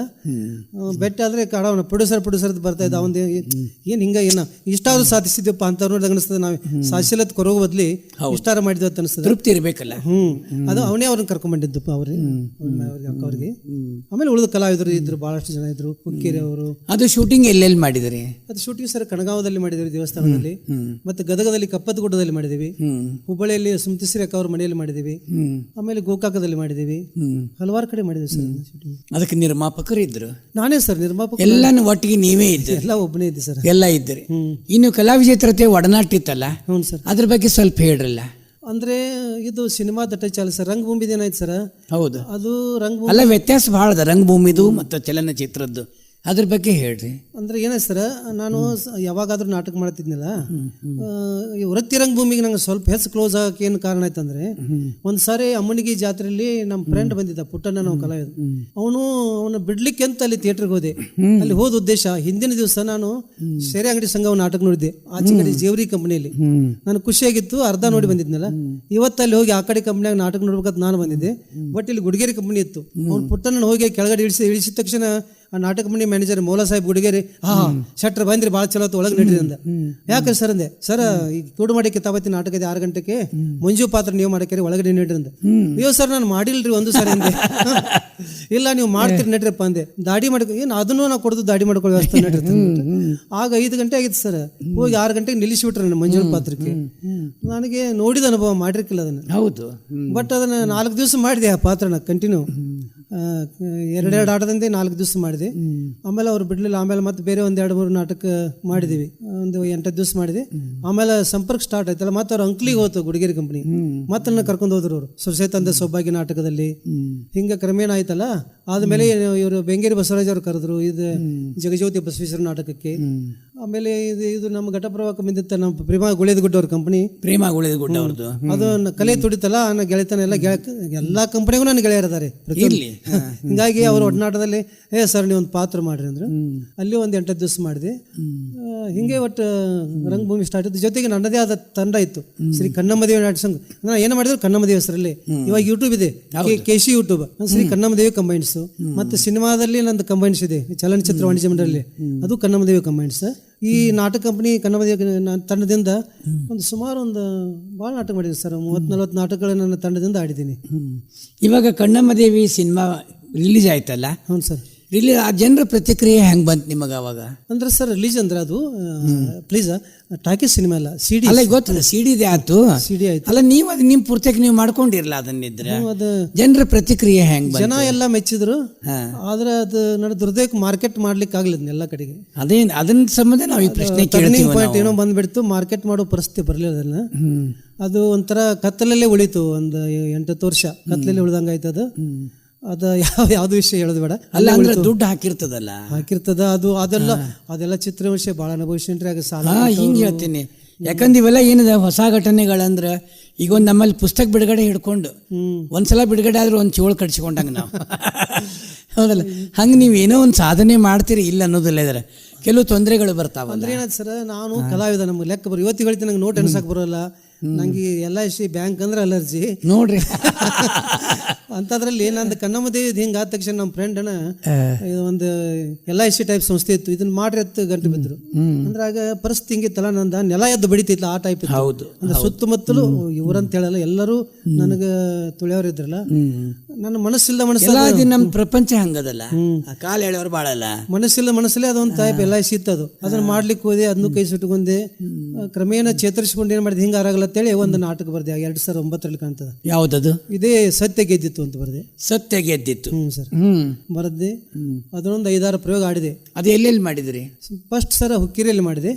ಬೆಟ್ಟ ಆದ್ರೆ ಅವನ ಪ್ರೊಡ್ಯೂಸರ್ ಬರ್ತಾ ಇದ್ದ. ಅವನ್ ಏನ್ ಹಿಂಗ ಏನ ಇಷ್ಟಾದ್ರೂ ಸಾಧಿಸಿದ್ವಪ್ಪ ಅಂತ ನೋಡಿ ಅನಿಸ್ತದೆ. ನಾವು ಸಾಶಿಲತ್ ಕೊರೋಗ ಬದ್ಲಿ ಇಷ್ಟಾರ ಮಾಡಿದ್ವಿ ಅಂತ ಅನಿಸ್ತದೆ. ತೃಪ್ತಿ ಇರ್ಬೇಕಲ್ಲ. ಅದು ಅವನೇ ಅವ್ರನ್ನ ಕರ್ಕೊಂಡ್ ಬಂದಿದ್ದಪ್ಪ ಅವ್ರಿಗೆ. ಆಮೇಲೆ ಉಳಿದ ಕಲಾವಿದರು ಇದ್ರು, ಬಹಳಷ್ಟು ಜನ ಇದ್ರು. ಹುಕ್ಕೇರಿ ಅವರು. ಅದು ಶೂಟಿಂಗ್ ಎಲ್ಲೆಲ್ಲಿ ಮಾಡಿದ್ರಿ? ಅದು ಶೂಟಿಂಗ್ ಸರ್ ಕಣಗಾವದಲ್ಲಿ ಮಾಡಿದ್ವಿ, ದೇವಸ್ಥಾನದಲ್ಲಿ. ಮತ್ತೆ ಗದಗದಲ್ಲಿ ಕಪ್ಪತ್ತಗುಡ್ಡದಲ್ಲಿ ಮಾಡಿದೀವಿ. ಹುಬ್ಬಳ್ಳಿಯಲ್ಲಿ ಸುಮತಿಶ್ರೀ ಅಕ್ಕ ಅವ್ರ ಮನೆಯಲ್ಲಿ ಮಾಡಿದೀವಿ. ಆಮೇಲೆ ಗೋಕಾಕದಲ್ಲಿ ಮಾಡಿದೀವಿ. ಹಲವಾರು ಕಡೆ ಮಾಡಿದೀವಿ ಸರ್ ಶೂಟಿಂಗ್. ಅದಕ್ಕೆ ನಿರ್ಮಾಪಕರು ಇದ್ರು? ನಾನೇ ಸರ್ ನಿರ್ಮಾಪಕ. ಎಲ್ಲಾನು ಒಟ್ಟಿಗೆ ನೀವೇ ಇದ್ರಿ? ಎಲ್ಲ ಒಬ್ಬನೇ ಇದ್ದೆ ಸರ್. ಎಲ್ಲ ಇದ್ರಿ. ಇನ್ನು ಕಲಾವಿಜೇತರತೆ ಒಡನಾಟ ಇತ್ತಲ್ಲ, ಹ್ಞೂ ಸರ್, ಅದ್ರ ಬಗ್ಗೆ ಸ್ವಲ್ಪ ಹೇಳ್ರಲ್ಲ. ಅಂದ್ರೆ ಇದು ಸಿನಿಮಾದ ಟಚ್ ಅಲ್ಲ ಸರ್. ರಂಗಭೂಮಿದು ಏನಾಯ್ತು ಸರ್, ಹೌದು ಅದು ರಂಗಭೂಮಿ ಅಲ್ಲ, ವ್ಯತ್ಯಾಸ ಬಹಳ ಅದ ರಂಗಭೂಮಿದು ಮತ್ತು ಚಲನಚಿತ್ರದ್ದು. ಅದ್ರ ಬಗ್ಗೆ ಹೇಳ್ರಿ. ಅಂದ್ರೆ ಏನಾಯ್ತು ಸರ್, ನಾನು ಯಾವಾಗಾದ್ರೂ ನಾಟಕ ಮಾಡ್ತಿದ್ನಲ್ಲ, ಈ ವೃತ್ತಿ ರಂಗಭೂಮಿಗೆ ನಂಗೆ ಸ್ವಲ್ಪ ಹೆಚ್ಚು ಕ್ಲೋಸ್ ಆಗಕ್ಕೆ ಏನು ಕಾರಣ ಆಯ್ತಂದ್ರೆ, ಒಂದ್ಸಾರಿ ಅಮ್ಮನಿಗೆ ಜಾತ್ರೆಯಲ್ಲಿ ನಮ್ಮ ಫ್ರೆಂಡ್ ಬಂದಿದ್ದ, ಪುಟ್ಟಣ್ಣ, ನಾವು ಕಲಾವಿದ. ಅವನು ಬಿಡ್ಲಿಕ್ಕೆ ಅಂತ ಅಲ್ಲಿ ಥಿಯೇಟರ್ಗೆ ಹೋದೆ. ಅಲ್ಲಿ ಹೋದ ಉದ್ದೇಶ, ಹಿಂದಿನ ದಿವಸ ನಾನು ಸೇರೆ ಅಂಗಡಿ ಸಂಘ ನಾಟಕ ನೋಡಿದ್ದೆ ಆಚೆ ಕಡೆ ಜೇವರಿ ಕಂಪನಿಯಲ್ಲಿ. ನಾನು ಖುಷಿಯಾಗಿತ್ತು, ಅರ್ಧ ನೋಡಿ ಬಂದಿದ್ನಲ್ಲ. ಇವತ್ತಲ್ಲಿ ಹೋಗಿ ಆ ಕಡೆ ಕಂಪ್ನಿಯಾಗ ನಾಟಕ ನೋಡ್ಬೇಕಂತ ನಾನು ಬಂದಿದ್ದೆ. ಬಟ್ ಇಲ್ಲಿ ಗುಡಿಗೇರಿ ಕಂಪನಿ ಇತ್ತು. ಅವ್ನು ಪುಟ್ಟಣ್ಣ ಹೋಗಿ ಕೆಳಗಡೆ ಇಳಿಸಿದ ತಕ್ಷಣ ಆ ನಾಟಕ ಮಂಡಿ ಮ್ಯಾನೇಜರ್ ಮೌಲಾ ಸಾಹೇಬ್ ಗುಡಿಗೇರಿ, ಶಟ್ರ್ ಬಂದ್ರಿ ಭಾಳ ಚಲೋ ಆಯ್ತು, ಒಳಗೆ ನಡ್ರಿ ಅಂದ. ಯಾಕೆ ಸರ್ ಅಂದೆ. ಸರ್ ಈಗ ಕೂಡು ಮಾಡಿಕೆ ತಾವತ್ತಿ ನಾಟಕ ಇದೆ 6 ಗಂಟೆಗೆ, ಮಂಜು ಪಾತ್ರ ನೀವು ಮಾಡಕ್ಕೆ ಒಳಗಡೆ ನಡ್ರಿ ಅಂದ. ಅಯ್ಯೋ ಸರ್ ನಾನು ಮಾಡಿಲ್ರಿ ಒಂದು ಸಾರಿ ಅಂದೆ. ಇಲ್ಲ ನೀವು ಮಾಡ್ತೀರಿ ನಡ್ರಪ್ಪ ಅಂದೆ. ದಾಡಿ ಮಾಡ್ಕೊ, ಏನು ಅದನ್ನು ನಾವು ಕೊಡೋದು ದಾಡಿ ಮಾಡ್ಕೊಳ್ಳೋ ವ್ಯವಸ್ಥೆ ನಡ್ರಿ. ಆಗ 5 ಗಂಟೆ ಆಗಿತ್ತು ಸರ್. ಹೋಗಿ 6 ಗಂಟೆಗೆ ನಿಲ್ಲಿಸಿಬಿಟ್ರೆ ನನ್ನ ಮಂಜುಳ ಪಾತ್ರಕ್ಕೆ. ನನಗೆ ನೋಡಿದ ಅನುಭವ ಮಾಡಿರ್ಕಿಲ್ಲ ಅದನ್ನು. ಹೌದು. ಬಟ್ ಅದನ್ನ 4 ದಿವಸ ಮಾಡಿದೆ ಆ ಪಾತ್ರನ ಕಂಟಿನ್ಯೂ. 2 ಆಟದಿಂದ 4 ದಿವಸ ಮಾಡಿದೆ. ಆಮೇಲೆ ಅವ್ರು ಬಿಡ್ಲಿಲ್ಲ. ಆಮೇಲೆ ಮತ್ತೆ ಬೇರೆ 1-2-3 ನಾಟಕ ಮಾಡಿದೀವಿ. ಒಂದು 8 ದಿವಸ ಮಾಡಿದೆ. ಆಮೇಲೆ ಸಂಪರ್ಕ ಸ್ಟಾರ್ಟ್ ಆಯ್ತಲ್ಲ, ಮತ್ತೆ ಅವ್ರು ಅಂಕ್ಲಿಗೆ ಹೋತು ಗುಡಿಗೇರಿ ಕಂಪನಿ. ಮತ್ತೆ ನನ್ನ ಕರ್ಕೊಂಡು ಹೋದ್ರು ಅವರು ಸೊಸೆ ತಂದೆ ಸೌಭಾಗ್ಯ ನಾಟಕದಲ್ಲಿ. ಹಿಂಗೆ ಕ್ರಮೇಣ ಆಯ್ತಲ್ಲ. ಆದ್ಮೇಲೆ ಇವರು ಬೆಂಗೇರಿ ಬಸವರಾಜ್ ಅವ್ರು ಕರೆದ್ರು ಇದು ಜಗಜ್ಯೋತಿ ಬಸವೇಶ್ವರ ನಾಟಕಕ್ಕೆ. ಆಮೇಲೆ ಇದು ನಮ್ಮ ಘಟಪ್ರವಾಹಕ್ಕೆ ಬಂದಿತ್ತ ನಮ್ಮ ಪ್ರೇಮ ಗುಳೇದಗುಡ್ಡ ಅವ್ರ ಕಂಪನಿ. ಪ್ರೇಮ ಗುಳೇದಗುಡ್ಡ ಅವ್ರದ್ದು ಅದು ಕಲೆ ತುಡಿತಲ್ಲ, ನನ್ನ ಗೆಳೆತನ ಎಲ್ಲಾ ಕಂಪನಿಗೂ ನನ್ನ ಗೆಳೆಯರಿದ್ದಾರೆ. ಹಿಂಗಾಗಿ ಅವ್ರ ಒಡನಾಟದಲ್ಲಿ ಸರ್ ನೀವು ಒಂದು ಪಾತ್ರ ಮಾಡ್ರಿ ಅಂದ್ರೆ ಅಲ್ಲಿ 1-8 ದಿವಸ ಮಾಡಿದೆ. ಹಿಂಗೆ ಒಟ್ಟು ರಂಗಭೂಮಿ ಸ್ಟಾರ್ಟ್ ಇತ್ತು. ಜೊತೆಗೆ ನನ್ನದೇ ಆದ ತಂಡ ಇತ್ತು, ಶ್ರೀ ಕನ್ನಮ್ಮದೇವಿ ನಾಟ್ಯ ಸಂಘ. ನಾನು ಏನು ಮಾಡಿದ್ರು ಕನ್ನಮ್ಮದೇವಿ ಹೆಸರಲ್ಲಿ. ಇವಾಗ ಯೂಟ್ಯೂಬ್ ಇದೆ, KC ಯೂಟ್ಯೂಬ್, ಶ್ರೀ ಕನ್ನಮ್ಮದೇವಿ ಕಂಬೈನ್ಸ್. ಮತ್ತೆ ಸಿನಿಮಾದಲ್ಲಿ ನಂದು ಕಂಬೈನ್ಸ್ ಇದೆ, ಚಲನಚಿತ್ರ ವಾಣಿಜ್ಯ ಮಂಡಳಿ, ಅದು ಕನ್ನಮ್ಮದೇವಿ ಕಂಬೈನ್ಸ್. ಈ ನಾಟಕ ಕಂಪನಿ ಕನ್ನಮ್ಮದೇವಿ ತಂಡದಿಂದ ಸುಮಾರು ಭಾಳ ನಾಟಕ ಮಾಡಿದ್ದೀನಿ ಸರ್. 30-40 ನಾಟಕಗಳು ನನ್ನ ತಂಡದಿಂದ ಆಡಿದ್ದೀನಿ. ಇವಾಗ ಕಣ್ಣಮ್ಮದೇವಿ ಸಿನಿಮಾ ರಿಲೀಸ್ ಆಯ್ತಲ್ಲ? ಹ್ಞೂ ಸರ್. ರಿಲೀಸ್ ಆ ಜನರ ಪ್ರತಿಕ್ರಿಯೆ ಹೆಂಗೆ ಬಂತು ನಿಮಗೆ ಅವಾಗ? ಅಂದ್ರೆ ಸರ್ ರಿಲೀಸ್ ಅಂದ್ರೆ ಅದು ಪ್ಲೀಸ್ ಟಾಕೀಸ್ ಸಿನಿಮಾ ಅಲ್ಲ, CD. ಅಲ್ಲ ಗೊತ್ತಲ್ಲ, CD ಆಯ್ತು. CD ಆಯ್ತು. ಅಲ್ಲ ನೀವು ಅದು ನಿಮ್ಮ ಪೂರ್ತಿಯಾಗಿ ನೀವು ಮಾಡ್ಕೊಂಡಿರಲ್ಲ ಅದನ್ನಿದ್ರೆ. ಅದು ಜನರ ಪ್ರತಿಕ್ರಿಯೆ ಹೆಂಗೆ? ಜನ ಎಲ್ಲ ಮೆಚ್ಚಿದ್ರು. ಆದ್ರೆ ಅದು ನನ್ನ ದುರ್ದೈವಕ್ಕೆ ಮಾರ್ಕೆಟ್ ಮಾಡ್ಲಿಕ್ಕೆ ಆಗ್ಲಿಲ್ಲ ಎಲ್ಲ ಕಡೆಗೆ. ಅದನ್ನ ಸಂಬಂಧ ನಾವು ಈ ಪ್ರಶ್ನೆ ಕೇಳ್ತೀವಿ. ಪಾಯಿಂಟ್ ಏನೋ ಬಂದ್ಬಿಡ್ತು, ಮಾರ್ಕೆಟ್ ಮಾಡೋ ಪರಿಸ್ಥಿತಿ ಬರಲಿಲ್ಲ. ಅದನ್ನ ಅದು ಒಂಥರ ಕತ್ತಲಲ್ಲೇ ಉಳಿತು. ಒಂದು 8 ವರ್ಷ ಕತ್ತಲಲ್ಲಿ ಉಳ್ದಂಗಾಯ್ತು ಅದು. ಅದು ಯಾವ್ದು ವಿಷಯ ಹೇಳೋದು ಬೇಡ. ಅಲ್ಲ ಅಂದ್ರೆ ದುಡ್ಡು ಹಾಕಿರ್ತದ ಅದು ಅದೆಲ್ಲ ಚಿತ್ರ ವಿಷಯ ಭಾಳ ಅನುಭವಿಸ್ರಿ. ಆಗ ಸಾಲ ಹಿಂಗೆ ಹೇಳ್ತೀನಿ. ಯಾಕಂದ್ರೆ ಇವೆಲ್ಲ ಏನಿದೆ ಹೊಸ ಘಟನೆಗಳಂದ್ರೆ, ಈಗ ಒಂದು ನಮ್ಮಲ್ಲಿ ಪುಸ್ತಕ ಬಿಡುಗಡೆ ಹಿಡ್ಕೊಂಡು ಒಂದ್ಸಲ ಬಿಡುಗಡೆ ಆದ್ರೆ ಒಂದು ಚೋಳು ಕಟ್ಸ್ಕೊಂಡಂಗೆ ನಾವು ಹೌದಲ್ಲ, ಹಂಗೆ ನೀವು ಏನೋ ಒಂದು ಸಾಧನೆ ಮಾಡ್ತೀರಿ ಇಲ್ಲ ಅನ್ನೋದಿಲ್ಲ. ಇದ್ರೆ ಕೆಲವು ತೊಂದರೆಗಳು ಬರ್ತಾವ. ಅಂದ್ರೆ ಏನಾಯ್ತು ಸರ್, ನಾನು ಕಲಾವಿದ, ನಮ್ಗೆ ಲೆಕ್ಕ ಬರೋ ಇವತ್ತು ಹೇಳ್ತೀನಿ, ನಂಗೆ ನೋಟ್ ಎಣ್ಸಕ್ಕೆ ಬರೋಲ್ಲ. ನಂಗೆ LIC ಬ್ಯಾಂಕ್ ಅಂದ್ರೆ ಅಲರ್ಜಿ ನೋಡ್ರಿ. ಅಂಥದ್ರಲ್ಲಿ ನಂದು ಕನ್ನಮ್ಮದೇವಿ ಹಿಂಗೆ ಆದ ತಕ್ಷಣ ನಮ್ಮ ಫ್ರೆಂಡನ ಒಂದು LIC ಟೈಪ್ ಸಂಸ್ಥೆ ಇತ್ತು, ಇದನ್ನ ಮಾಡ್ರಿ ಎತ್ತು ಗಂಟೆ ಬಿದ್ರು. ಅಂದ್ರೆ ಆಗ ಪರಿಸ್ಥಿತಿ ಹಿಂಗಿತ್ತಲ್ಲ, ನಂದು ನೆಲ ಎದ್ದು ಬಡಿತಿತ್ತು ಆ ಟೈಪ್. ಹೌದು. ಅಂದ್ರೆ ಸುತ್ತಮುತ್ತಲು ಇವ್ರಂತ ಹೇಳಲ್ಲ, ಎಲ್ಲರೂ ನನಗೆ ತುಳಿಯವ್ರು ಇದ್ರಲ್ಲ. ನನ್ನ ಮನಸ್ಸಿಲ್ಲ ನಮ್ಮ ಪ್ರಪಂಚ ಹಂಗದಲ್ಲ, ಕಾಲ ಹೇಳೋರು ಬಾಳಲ್ಲ. ಮನಸ್ಸಲ್ಲೇ ಅದೊಂದು ಟೈಪ್ LIC ಇತ್ತು. ಅದನ್ನ ಮಾಡ್ಲಿಕ್ಕೆ ಹೋದೆ, ಅದನ್ನು ಕೈ ಸುಟ್ಕೊಂಡೆ. ಕ್ರಮೇಣ ಚೇತರಿಸಿಕೊಂಡು ಏನ್ ಮಾಡಿದೆ, ಹಿಂಗ ಆಗಲ್ಲ ಅಂತೇಳಿ ಒಂದು ನಾಟಕ ಬರ್ದೆ 2009 ಕಾಣ್ತದೆ. ಯಾವ್ದದು? ಇದೇ ಸತ್ಯ ಗೆದ್ದಿತ್ತು ಅಂತ ಬರ್ದೆ. ಸತ್ಯ ಗೆದ್ದಿತ್ತು. ಸರ್ ಬರದ್ದೆ. ಅದನ್ನೊಂದು 5-6 ಪ್ರಯೋಗ ಆಡಿದೆ. ಅದು ಎಲ್ಲೆಲ್ಲಿ ಮಾಡಿದ್ರಿ? ಫಸ್ಟ್ ಸರ್ ಹುಕ್ಕೇರಿಯಲ್ಲಿ ಮಾಡಿದೆ.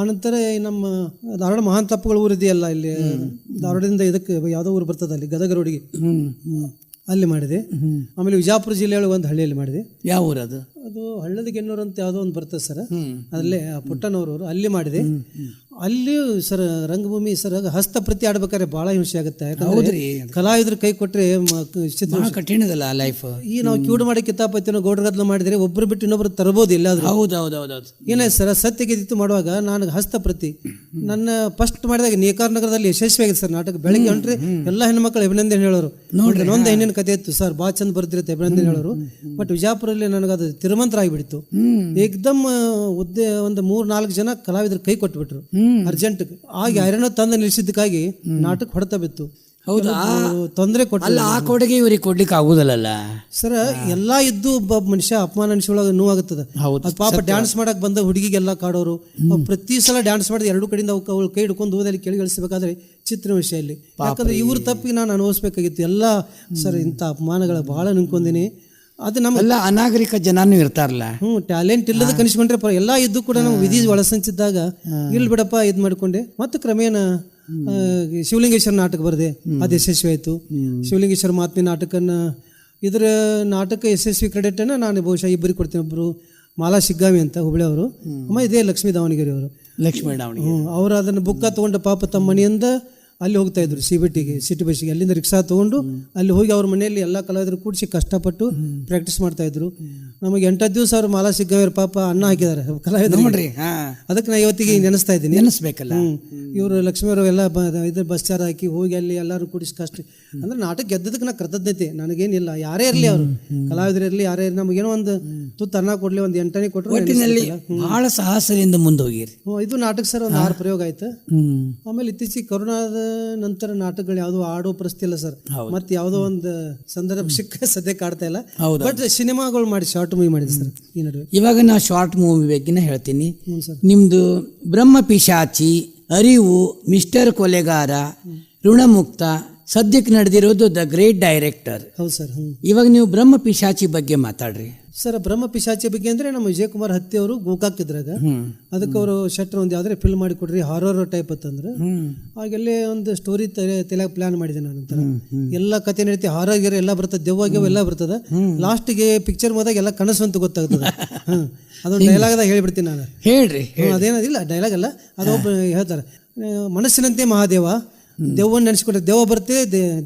ಆನಂತರ ನಮ್ಮ ಧಾರವಾಡ ಮಹಾನ್ ತಪ್ಪುಗಳ ಊರಿದೆಯಲ್ಲ, ಇಲ್ಲಿ ಧಾರವಾಡದಿಂದ ಇದಕ್ಕೆ ಯಾವ್ದೋ ಊರು ಬರ್ತದೆ ಅಲ್ಲಿ ಗದಗ ರೋಡಿಗೆ, ಅಲ್ಲಿ ಮಾಡಿದೆ. ಆಮೇಲೆ ವಿಜಾಪುರ ಜಿಲ್ಲೆಯೊಳಗೆ ಒಂದು ಹಳ್ಳಿಯಲ್ಲಿ ಮಾಡಿದೆ. ಯಾವ ಊರು ಅದು? ಅದು ಹಳ್ಳದ ಗೆನ್ನೂರು ಅಂತ ಯಾವುದೋ ಒಂದು ಬರ್ತದೆ ಸರ್, ಅಲ್ಲೇ ಪುಟ್ಟನವರು ಅಲ್ಲಿ ಮಾಡಿದೆ. ಅಲ್ಲಿಯೂ ಸರ್ ರಂಗಭೂಮಿ ಸರ್ ಹಸ್ತಪ್ರತಿ ಆಡ್ಬೇಕಾದ್ರೆ ಬಹಳ ಹಿಂಸೆ ಆಗುತ್ತೆ. ಯಾಕಂದ್ರೆ ಹೌದ್ರಿ, ಕಲಾವಿದ್ರ ಕೈ ಕೊಟ್ರೆ ಚಿತ್ರ ಬಹಳ ಕಠಿಣದಲ್ಲ ಲೈಫ್. ಈ ನಾವು ಕ್ಯೂಡ್ ಮಾಡಿ ಕಿತಾಪತಿನ ಗೌಡ್ರಗದ್ಲ ಮಾಡಿದ್ರೆ ಒಬ್ರು ಬಿಟ್ಟು ಇನ್ನೊಬ್ರು ತರಬಹುದು ಎಲ್ಲಾದ್ರೂ. ಹೌದೌದೌದೌದು. ಏನಾಯ್ತು ಸರ್, ಸತ್ಯಗೀತು ಮಾಡುವಾಗ ನನಗೆ ಹಸ್ತಪ್ರತಿ ನನ್ನ ಫಸ್ಟ್ ಮಾಡಿದಾಗ ನೇಕಾರ ನಗರದಲ್ಲಿ ಯಶಸ್ವಿಯಾಗಿದೆ ಸರ್ ನಾಟಕ. ಬೆಳಗ್ಗೆ ಹೊಂಟ್ರೆ ಎಲ್ಲ ಹೆಣ್ಮಕ್ಳು ಅಭಿನಂದನೆ ಹೇಳೋರು. ನೋಡ್ರಿ ಒಂದ್ ಹೆಣ್ಣಿನ ಕಥೆ ಇತ್ತು ಸರ್, ಭಾಳ ಚಂದ ಬರ್ದಿರುತ್ತೆ ಅಭಿನಂದನೆ ಹೇಳೋರು. ಬಟ್ ವಿಜಯಪುರಲ್ಲಿ ನನಗದು ತಿರುಮಂತ್ರ ಆಗಿಬಿಡ್ತು. ಏಕ್ದಮ್ ಒಂದು 3-4 ಜನ ಕಲಾವಿದ್ರು ಕೈ ಕೊಟ್ಬಿಟ್ರು ಅರ್ಜೆಂಟ್ ಆಗಿ. ಐರನ್ ತಂದು ನಿಲ್ಸಿದ್ದಕ್ಕಾಗಿ ನಾಟಕ ಹೊಡೆತ ಬಿತ್ತು. ಹೌದಾ, ತೊಂದರೆ ಕೊಟ್ಟಲ್ಲ. ಆ ಕೊಡುಗೆ ಇವ್ರಿಗೆ ಕೊಡ್ಲಿಕ್ಕೆ ಆಗುದಲ್ಲ ಸರ್. ಎಲ್ಲಾ ಇದ್ದು ಒಬ್ಬ ಮನುಷ್ಯ ಅಪಮಾನ ಅನಿಸೊಳಗ ನೋವಾಗುತ್ತದೆ. ಪಾಪ ಡ್ಯಾನ್ಸ್ ಮಾಡಕ್ ಬಂದ ಹುಡುಗಿಗೆಲ್ಲ ಕಾಡೋರು. ಪ್ರತಿ ಸಲ ಡ್ಯಾನ್ಸ್ ಮಾಡಿದ ಎರಡು ಕಡೆಯಿಂದ ಅವಳು ಕೈ ಹಿಡ್ಕೊಂಡು ಹೋದಲ್ಲಿ ಕೆಳಗೆ ಇಳಿಸಬೇಕಾದ್ರೆ ಚಿತ್ರ ವಿಷಯಲ್ಲಿ. ಯಾಕಂದ್ರೆ ಇವ್ರ ತಪ್ಪಿಗೆ ನಾನು ಅನುಭವಿಸ್ಬೇಕಾಗಿತ್ತು ಎಲ್ಲ ಸರ್. ಇಂಥ ಅಪಮಾನಗಳ ಬಹಳ ನಿಂತ್ಕೊಂದಿನಿ. ಅದು ನಮ್ಮ ಎಲ್ಲ ಅನಾಗರಿಕ ಜನನೂ ಇರ್ತಾರಲ್ಲ. ಟ್ಯಾಲೆಂಟ್ ಇಲ್ಲದ ಕನಿಸ್ಕೊಂಡ್ರೆ ಎಲ್ಲ ಇದ್ದು ಕೂಡ ನಾವು ವಿಧಿ ಒಳಸಂಚಿದ್ದಾಗ ಇಲ್ ಬಿಡಪ್ಪ ಇದ್ ಮಾಡ್ಕೊಂಡೆ. ಮತ್ತೆ ಕ್ರಮೇಣ ಶಿವಲಿಂಗೇಶ್ವರ ನಾಟಕ ಬರದೆ, ಅದು ಯಶಸ್ವಿ ಆಯ್ತು. ಶಿವಲಿಂಗೇಶ್ವರ ಮಾತಿನ ನಾಟಕನ ಇದರ ನಾಟಕ ಯಶಸ್ವಿ ಕ್ರೆಡಿಟ್ ಅನ್ನ ನಾನು ಬಹುಶಃ ಇಬ್ಬರಿಗೆ ಕೊಡ್ತೀನಿ. ಒಬ್ರು ಮಾಲಾ ಶಿಗ್ಗಾವಿ ಅಂತ ಹುಬ್ಳಿ ಅವರು, ಅಮ್ಮ ಇದೇ ಲಕ್ಷ್ಮೀ ದಾವಣಗೆರೆ ಅವರು. ಲಕ್ಷ್ಮೀ ದಾವಣಗೆರೆ ಅವರು ಅದನ್ನ ಬುಕ್ಕ ತಗೊಂಡ ಪಾಪ ತಮ್ಮ ಮನೆಯಿಂದ ಅಲ್ಲಿ ಹೋಗ್ತಾ ಇದ್ರು CBTಗೆ, ಸಿಟಿ ಬಸ್ಸಿಗೆ. ಅಲ್ಲಿಂದ ರಿಕ್ಷಾ ತೊಗೊಂಡು ಅಲ್ಲಿ ಹೋಗಿ ಅವ್ರ ಮನೆಯಲ್ಲಿ ಎಲ್ಲ ಕಲಾವಿದರು ಕೂಡಿಸಿ ಕಷ್ಟಪಟ್ಟು ಪ್ರಾಕ್ಟೀಸ್ ಮಾಡ್ತಾ ಇದ್ರು. ನಮಗೆ 8 ದಿವಸ ಅವ್ರು ಮಾಲಾ ಸಿಗ್ಗಾವ್ರ ಪಾಪ ಅನ್ನ ಹಾಕಿದ್ದಾರೆ ಕಲಾವಿದರು. ನೋಡ್ರಿ, ಅದಕ್ಕೆ ನಾ ಇವತ್ತಿಗೆ ನೆನೆಸ್ತಾ ಇದ್ದೀನಿ. ನೆನೆಸ್ಬೇಕಲ್ಲ. ಇವರು ಲಕ್ಷ್ಮೀಯವರು ಎಲ್ಲ ಇದ್ರ ಬಸ್ ಚಾರ ಹಾಕಿ ಹೋಗಿ ಅಲ್ಲಿ ಎಲ್ಲರೂ ಕೂಡಿಸಿ ಕಷ್ಟ ಅಂದ್ರೆ ನಾಟಕ ಗೆದ್ದದಕ್ಕೆ ನಾ ಕೃತಜ್ಞತೆ. ನನಗೇನಿಲ್ಲ, ಯಾರೇ ಇರಲಿ ಅವರು ಕಲಾವಿದರು ಇರಲಿ ಯಾರೇ ಇರಲಿ, ನಮಗೇನೋ ಒಂದು ತುತ್ತು ಅನ್ನ ಕೊಡ್ಲಿ, ಒಂದು 8 ಕೊಟ್ಟರು. ಒಟ್ಟಿನಲ್ಲಿ ಬಹಳ ಸಾಹಸದಿಂದ ಮುಂದೋಗಿರಿ. ಇದು ನಾಟಕ ಸರ್ ಒಂದು 6 ಪ್ರಯೋಗ ಆಯ್ತು. ಆಮೇಲೆ ಇತ್ತೀಚೆಗೆ ಕೊರೋನಾದ ನಂತರ ನಾಟಕಗಳು ಯಾವ್ದು ಆಡೋ ಪರಿಸ್ಥಿತಿ ಇಲ್ಲ ಸರ್. ಮತ್ತೆ ಯಾವ್ದೋ ಒಂದು ಸಂದರ್ಭ ಸಿಕ್ಕ ಸದ್ಯಕ್ಕೆ ಆಡ್ತಾ ಇಲ್ಲ. ಬಟ್ ಸಿನಿಮಾಗಳು ಮಾಡಿ ಶಾರ್ಟ್ ಮೂವಿ ಮಾಡಿದೆ ಸರ್ ಈ ನಡುವೆ. ಇವಾಗ ನಾ ಶಾರ್ಟ್ ಮೂವಿ ಬಗ್ಗೆನೇ ಹೇಳ್ತೀನಿ. ನಿಮ್ದು ಬ್ರಹ್ಮ ಪಿಶಾಚಿ, ಅರಿವು, ಮಿಸ್ಟರ್ ಕೊಲೆಗಾರ, ಋಣಮುಕ್ತ, ಸದ್ಯಕ್ಕೆ ನಡೆದಿರೋದು ದ ಗ್ರೇಟ್ ಡೈರೆಕ್ಟರ್. ಹೌದು ಸರ್. ಇವಾಗ ನೀವು ಬ್ರಹ್ಮ ಪಿಶಾಚಿ ಬಗ್ಗೆ ಮಾತಾಡ್ರಿ ಸರ್. ಬ್ರಹ್ಮ ಪಿಶಾಚಿ ಬಗ್ಗೆ ಅಂದ್ರೆ ನಮ್ಮ ವಿಜಯಕುಮಾರ್ ಹತ್ತಿ ಅವರು ಗೋಕಾಕ್ ಇದ್ರಾಗ ಅದಕ್ಕೆ ಅವರು ಶೆಟ್ರ್ ಒಂದು ಯಾವ್ದಾರೆ ಫಿಲ್ಮ್ ಮಾಡಿ ಕೊಡ್ರಿ ಹಾರರ್ ಟೈಪ್ ಅಂತಂದ್ರೆ ಆಗೆಲ್ಲೇ ಒಂದು ಸ್ಟೋರಿ ತಲೆಯಾಗ ಪ್ಲಾನ್ ಮಾಡಿದೆ ನಾನು. ಅಂತಾರೆ ಎಲ್ಲ ಕತೆ ನಡೀತಿ, ಹಾರರ್ ಗಿರ ಎಲ್ಲ ಬರ್ತದೆ, ದೆವ್ವಾಗ್ಯವ ಎಲ್ಲ ಬರ್ತದೆ. ಲಾಸ್ಟ್ಗೆ ಪಿಕ್ಚರ್ ಹೋದಾಗ ಎಲ್ಲ ಕನಸು ಅಂತ ಗೊತ್ತಾಗ್ತದೆ. ಅದೊಂದು ಡೈಲಾಗ್ದಾಗ ಹೇಳ್ಬಿಡ್ತೀನಿ ನಾನು. ಹೇಳ್ರಿ. ಅದೇನದಿಲ್ಲ ಡೈಲಾಗ್ ಅಲ್ಲ, ಅದೊಬ್ಬ ಹೇಳ್ತಾರೆ, ಮನಸ್ಸಿನಂತೆ ಮಹಾದೇವ, ದೇವನ್ನ ನೆನೆಸ್ಕೊಂಡ್ರೆ ದೇವ ಬರ್ತೇ,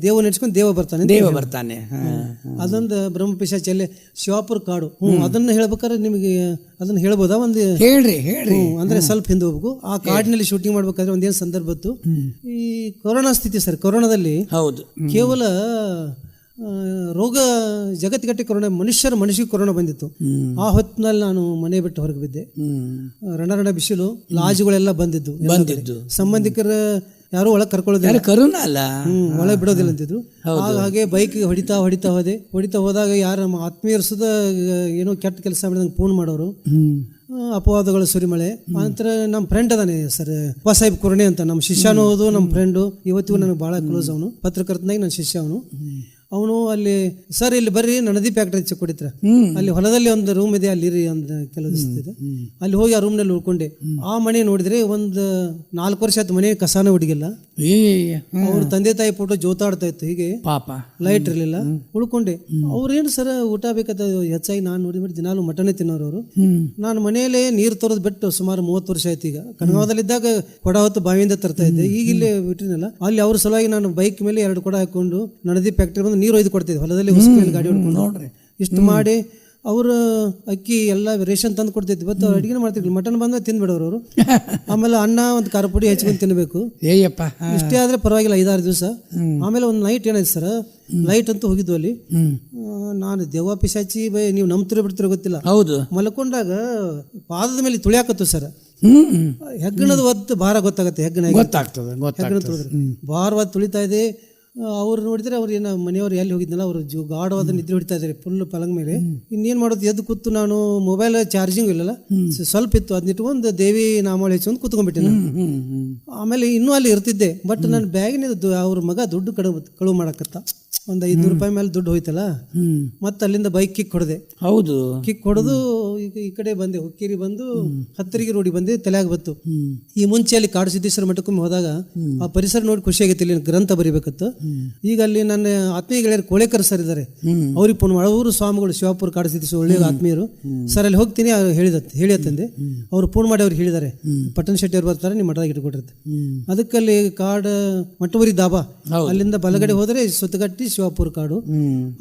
ದೇವ ನೆನೆಸ್ಕೊಂಡು ದೇವ ಬರ್ತಾನೆ. ಅದೊಂದು ಬ್ರಹ್ಮ ಪಿಶಾಚಿಯಲ್ಲಿ ಶಿವಾಪುರ ಕಾಡು. ಅದನ್ನ ಹೇಳ್ಬೇಕಾದ್ರೆ ನಿಮಗೆ ಅದನ್ನ ಹೇಳ್ಬೋದಾ? ಒಂದು ಹೇಳ್ರಿ. ಅಂದ್ರೆ ಸ್ವಲ್ಪ ಹಿಂದೆ ಹೋಗ್ಬೇಕು. ಆ ಕಾಡಿನಲ್ಲಿ ಶೂಟಿಂಗ್ ಮಾಡ್ಬೇಕಾದ್ರೆ ಒಂದೇನು ಸಂದರ್ಭ ಇತ್ತು, ಈ ಕೊರೋನಾ ಸ್ಥಿತಿ ಸರ್. ಕೊರೋನಾದಲ್ಲಿ ಹೌದು, ಕೇವಲ ರೋಗ ಜಗತ್ತಿಗಟ್ಟಿ ಕೊರೋನಾ, ಮನುಷ್ಯರಿಗೆ ಕೊರೋನಾ ಬಂದಿತ್ತು. ಆ ಹೊತ್ತಿನಲ್ಲಿ ನಾನು ಮನೆ ಬಿಟ್ಟು ಹೊರಗೆ ಬಿದ್ದೆ. ರಣ ಬಿಸಿಲು, ಲಾಜ್ಗಳೆಲ್ಲ ಬಂದಿದ್ದು, ಸಂಬಂಧಿಕರ ಯಾರು ಒಳಗೆ ಕರ್ಕೊಳ್ಳೋದಿಲ್ಲ, ಕರೋನಾ ಅಲ್ಲ, ಒಳಗೆ ಬಿಡೋದಿಲ್ಲ ಅಂತಿದ್ರು. ಹಾಗೆ ಬೈಕ್ ಹೊಡಿತಾ ಹೋದಾಗ ಯಾರು ನಮ್ಮ ಆತ್ಮೀಯರು ಸುದ ಏನೋ ಕೆಟ್ಟ ಕೆಲಸ ಮಾಡಿದಂಗೆ ಫೋನ್ ಮಾಡೋರು, ಅಪವಾದಗಳು, ಸುರಿಮಳೆ. ನಂತರ ನಮ್ಮ ಫ್ರೆಂಡ್ ಅದಾನೆ ಸರ್, ಸಾಹೇಬ್ ಕುರ್ಣೆ ಅಂತ, ನಮ್ಮ ಶಿಷ್ಯನೂ ಹೌದು, ನಮ್ಮ ಫ್ರೆಂಡು. ಇವತ್ತಿಗೂ ನನಗೆ ಭಾಳ ಕ್ಲೋಸ್. ಅವನು ಪತ್ರಕರ್ತನಾಗಿ ನನ್ನ ಶಿಷ್ಯ. ಅವನು ಅಲ್ಲಿ ಸರ್ ಇಲ್ಲಿ ಬರ್ರಿ ನದಿ ಫ್ಯಾಕ್ಟ್ರಿ ಚೆಕ್ ಹೊಡಿತ್ರ, ಅಲ್ಲಿ ಹೊಲದಲ್ಲಿ ಒಂದು ರೂಮ್ ಇದೆ, ಅಲ್ಲಿ ಒಂದು ಕೆಲವು ದಿವಸ ಇದೆ. ಅಲ್ಲಿ ಹೋಗಿ ಆ ರೂಮ್ನಲ್ಲಿ ಉಳ್ಕೊಂಡೆ. ಆ ಮನೆ ನೋಡಿದ್ರೆ ಒಂದು 4 ವರ್ಷ ಆಯ್ತು, ಮನೆ ಕಸಾನ ಹುಡುಗಿಲ್ಲ. ಅವ್ರ ತಂದೆ ತಾಯಿ ಫೋಟೋ ಜೋತಾಡ್ತಾ ಇತ್ತು, ಹೀಗೆ ಪಾಪ ಲೈಟ್ ಇರಲಿಲ್ಲ. ಉಳ್ಕೊಂಡೆ. ಅವ್ರೇನು ಸರ್ ಊಟ ಬೇಕಾದ ಹೆಚ್ಚಾಗಿ ನಾನು ನೋಡಿ ದಿನಾಲು ಮಟನೇ ತಿನ್ನೋರು ಅವರು. ನಾನು ಮನೆಯಲ್ಲೇ ನೀರು ತರೋದು ಬಿಟ್ಟು ಸುಮಾರು 30 ವರ್ಷ ಆಯ್ತು. ಈಗ ಕನಗಾವದಲ್ಲಿದ್ದಾಗ ಕೊಡ ಹೊತ್ತು ಬಾವಿಯಿಂದ ತರ್ತಾ ಇದ್ದೆ, ಈಗ ಇಲ್ಲೇ ಬಿಟ್ಟಿನಲ್ಲ. ಅಲ್ಲಿ ಅವ್ರ ಸಲುವಾಗಿ ನಾನು ಬೈಕ್ ಮೇಲೆ 2 ಕೊಡ ಹಾಕೊಂಡು ನದಿ ಫ್ಯಾಕ್ಟ್ರಿ ಬಂದು ನೀರು ಒಯ್ದು ಕೊಡ್ತಿದ್ದೆ, ಹೊಲದಲ್ಲಿ ಉಸ್ಕಲ್ಲಿ ಗಾಡಿ ಹೊಡ್ಕೊಂಡು. ನೋಡ್ರಿ ಇಷ್ಟು ಮಾಡಿ ಅವರು ಅಕ್ಕಿ ಎಲ್ಲ ರೇಷನ್ ತಂದು ಕೊಡ್ತಿದ್ವಿ. ಇವತ್ತು ಅಡುಗೆ ಮಾಡ್ತಿರ್ಲಿ, ಮಟನ್ ಬಂದ್ರೆ ತಿಂದ್ಬಿಡೋರು ಅವರು. ಆಮೇಲೆ ಅನ್ನ ಒಂದು ಖಾರ ಪುಡಿ ಹೆಚ್ಚಿಕೊಂಡು ತಿನ್ಬೇಕು. ಇಷ್ಟೇ ಆದ್ರೆ ಪರವಾಗಿಲ್ಲ 5-6 ದಿವಸ. ಆಮೇಲೆ ಒಂದು ನೈಟ್ ಏನಾಯ್ತು ಸರ್, ಲೈಟ್ ಅಂತೂ ಹೋಗಿದ್ವು ಅಲ್ಲಿ. ನಾನು ದೆವ್ವ ಪಿಶಾಚಿ ನೀವು ನಂಬ್ತಿರೋ ಬಿಡ್ತಿರೋ ಗೊತ್ತಿಲ್ಲ, ಹೌದು, ಮಲ್ಕೊಂಡಾಗ ಪಾದದ ಮೇಲೆ ತುಳಿಯಾಕತ್ತು ಸರ್. ಹೆಗ್ಗಣದ ಒತ್ತು ಭಾರ ಗೊತ್ತಾಗತ್ತೆ, ಹೆಗ್ಗಣ ಭಾರವಾದ ತುಳಿತಾ ಇದೆ. ಅವ್ರು ನೋಡಿದ್ರೆ ಅವ್ರು ಏನೋ ಮನೆಯವ್ರು ಎಲ್ಲಿ ಹೋಗಿದ್ನಲ್ಲ, ಅವರು ಗಾಢವಾದ ನಿದ್ರೆ ಹೊಡಿತಾ ಇದ್ದಾರೆ ಫುಲ್ ಪಲಂಗ್ ಮೇಲೆ. ಇನ್ನೇನು ಮಾಡೋದು, ಎದ್ದು ಕೂತು ನಾನು ಮೊಬೈಲ್ ಚಾರ್ಜಿಂಗ್ ಇಲ್ಲಲ್ಲ, ಸ್ವಲ್ಪ ಇತ್ತು, ಅದನ್ನ ಇಟ್ಕೊಂಡು ದೇವಿ ನಾಮಾವಳಿ ಹಚ್ಕೊಂಡು ಕೂತ್ಕೊಂಡ್ಬಿಟ್ಟೆ ನಾನು. ಆಮೇಲೆ ಇನ್ನೂ ಅಲ್ಲಿ ಇರ್ತಿದ್ದೆ. ಬಟ್ ನನ್ನ ಬ್ಯಾಗಿನ ಅವ್ರ ಮಗ ದುಡ್ಡು ಕಳುವು ಮಾಡಕತ್ತ, ಒಂದು 500 ರೂಪಾಯಿ ಮೇಲೆ ದುಡ್ಡು ಹೋಯ್ತಲ್ಲ. ಮತ್ತೆ ಅಲ್ಲಿಂದ ಬೈಕ್ ಕಿಕ್ ಹೊಡೆದೆ. ಹೌದು, ಕಿಕ್ ಹೊಡೆದು ಈಗ ಈ ಕಡೆ ಬಂದೆ, ಹುಕ್ಕೇರಿ ಬಂದು ಹತ್ತರಿಗೆ ರೋಡಿ ಬಂದೆ, ತಲೆಯಾಗ ಬತ್ತು. ಈ ಮುಂಚೆ ಅಲ್ಲಿ ಕಾಡು ಸಿದ್ದೇಶ್ವರ ಮಠಕ್ಕೊಮ್ಮೆ ಹೋದಾಗ ಆ ಪರಿಸರ ನೋಡಿ ಖುಷಿ ಆಗೈತಿ, ಇಲ್ಲಿ ಗ್ರಂಥ ಬರಿಬೇಕತ್ತು. ಈಗ ಅಲ್ಲಿ ನನ್ನ ಆತ್ಮೀಯ ಗೆಳೆಯರು ಕೋಳೇಕರ್ ಸರ್ ಇದ್ದಾರೆ, ಅವ್ರಿಗೆ ಫೋನ್ ಮಾಡಿ, ಅವರು ಸ್ವಾಮಿಗಳು ಶಿವಾಪುರ ಕಾಡು ಸಿದ್ದೇಶ್ವರ ಒಳ್ಳೆಯ ಆತ್ಮೀಯರು ಸರ್, ಅಲ್ಲಿ ಹೋಗ್ತೀನಿ ಹೇಳಿಯತ್ತಂದೆ. ಅವ್ರು ಫೋನ್ ಮಾಡಿ ಅವ್ರು ಹೇಳಿದ್ದಾರೆ, ಪಟ್ಟಣ ಶೆಟ್ಟಿ ಅವ್ರು ಬರ್ತಾರೆ, ನಿಮ್ಮ ಮಠದಾಗ ಇಟ್ಕೊಟ್ಟಿರ್ತೆ. ಅದಕ್ಕಲ್ಲಿ ಕಾಡು ಮಟ್ಟವರಿ ದಾಬಾ, ಅಲ್ಲಿಂದ ಬಲಗಡೆ ಹೋದರೆ ಸುತ್ತಗಟ್ಟಿ ಶಿವಾಪುರ ಕಾಡು,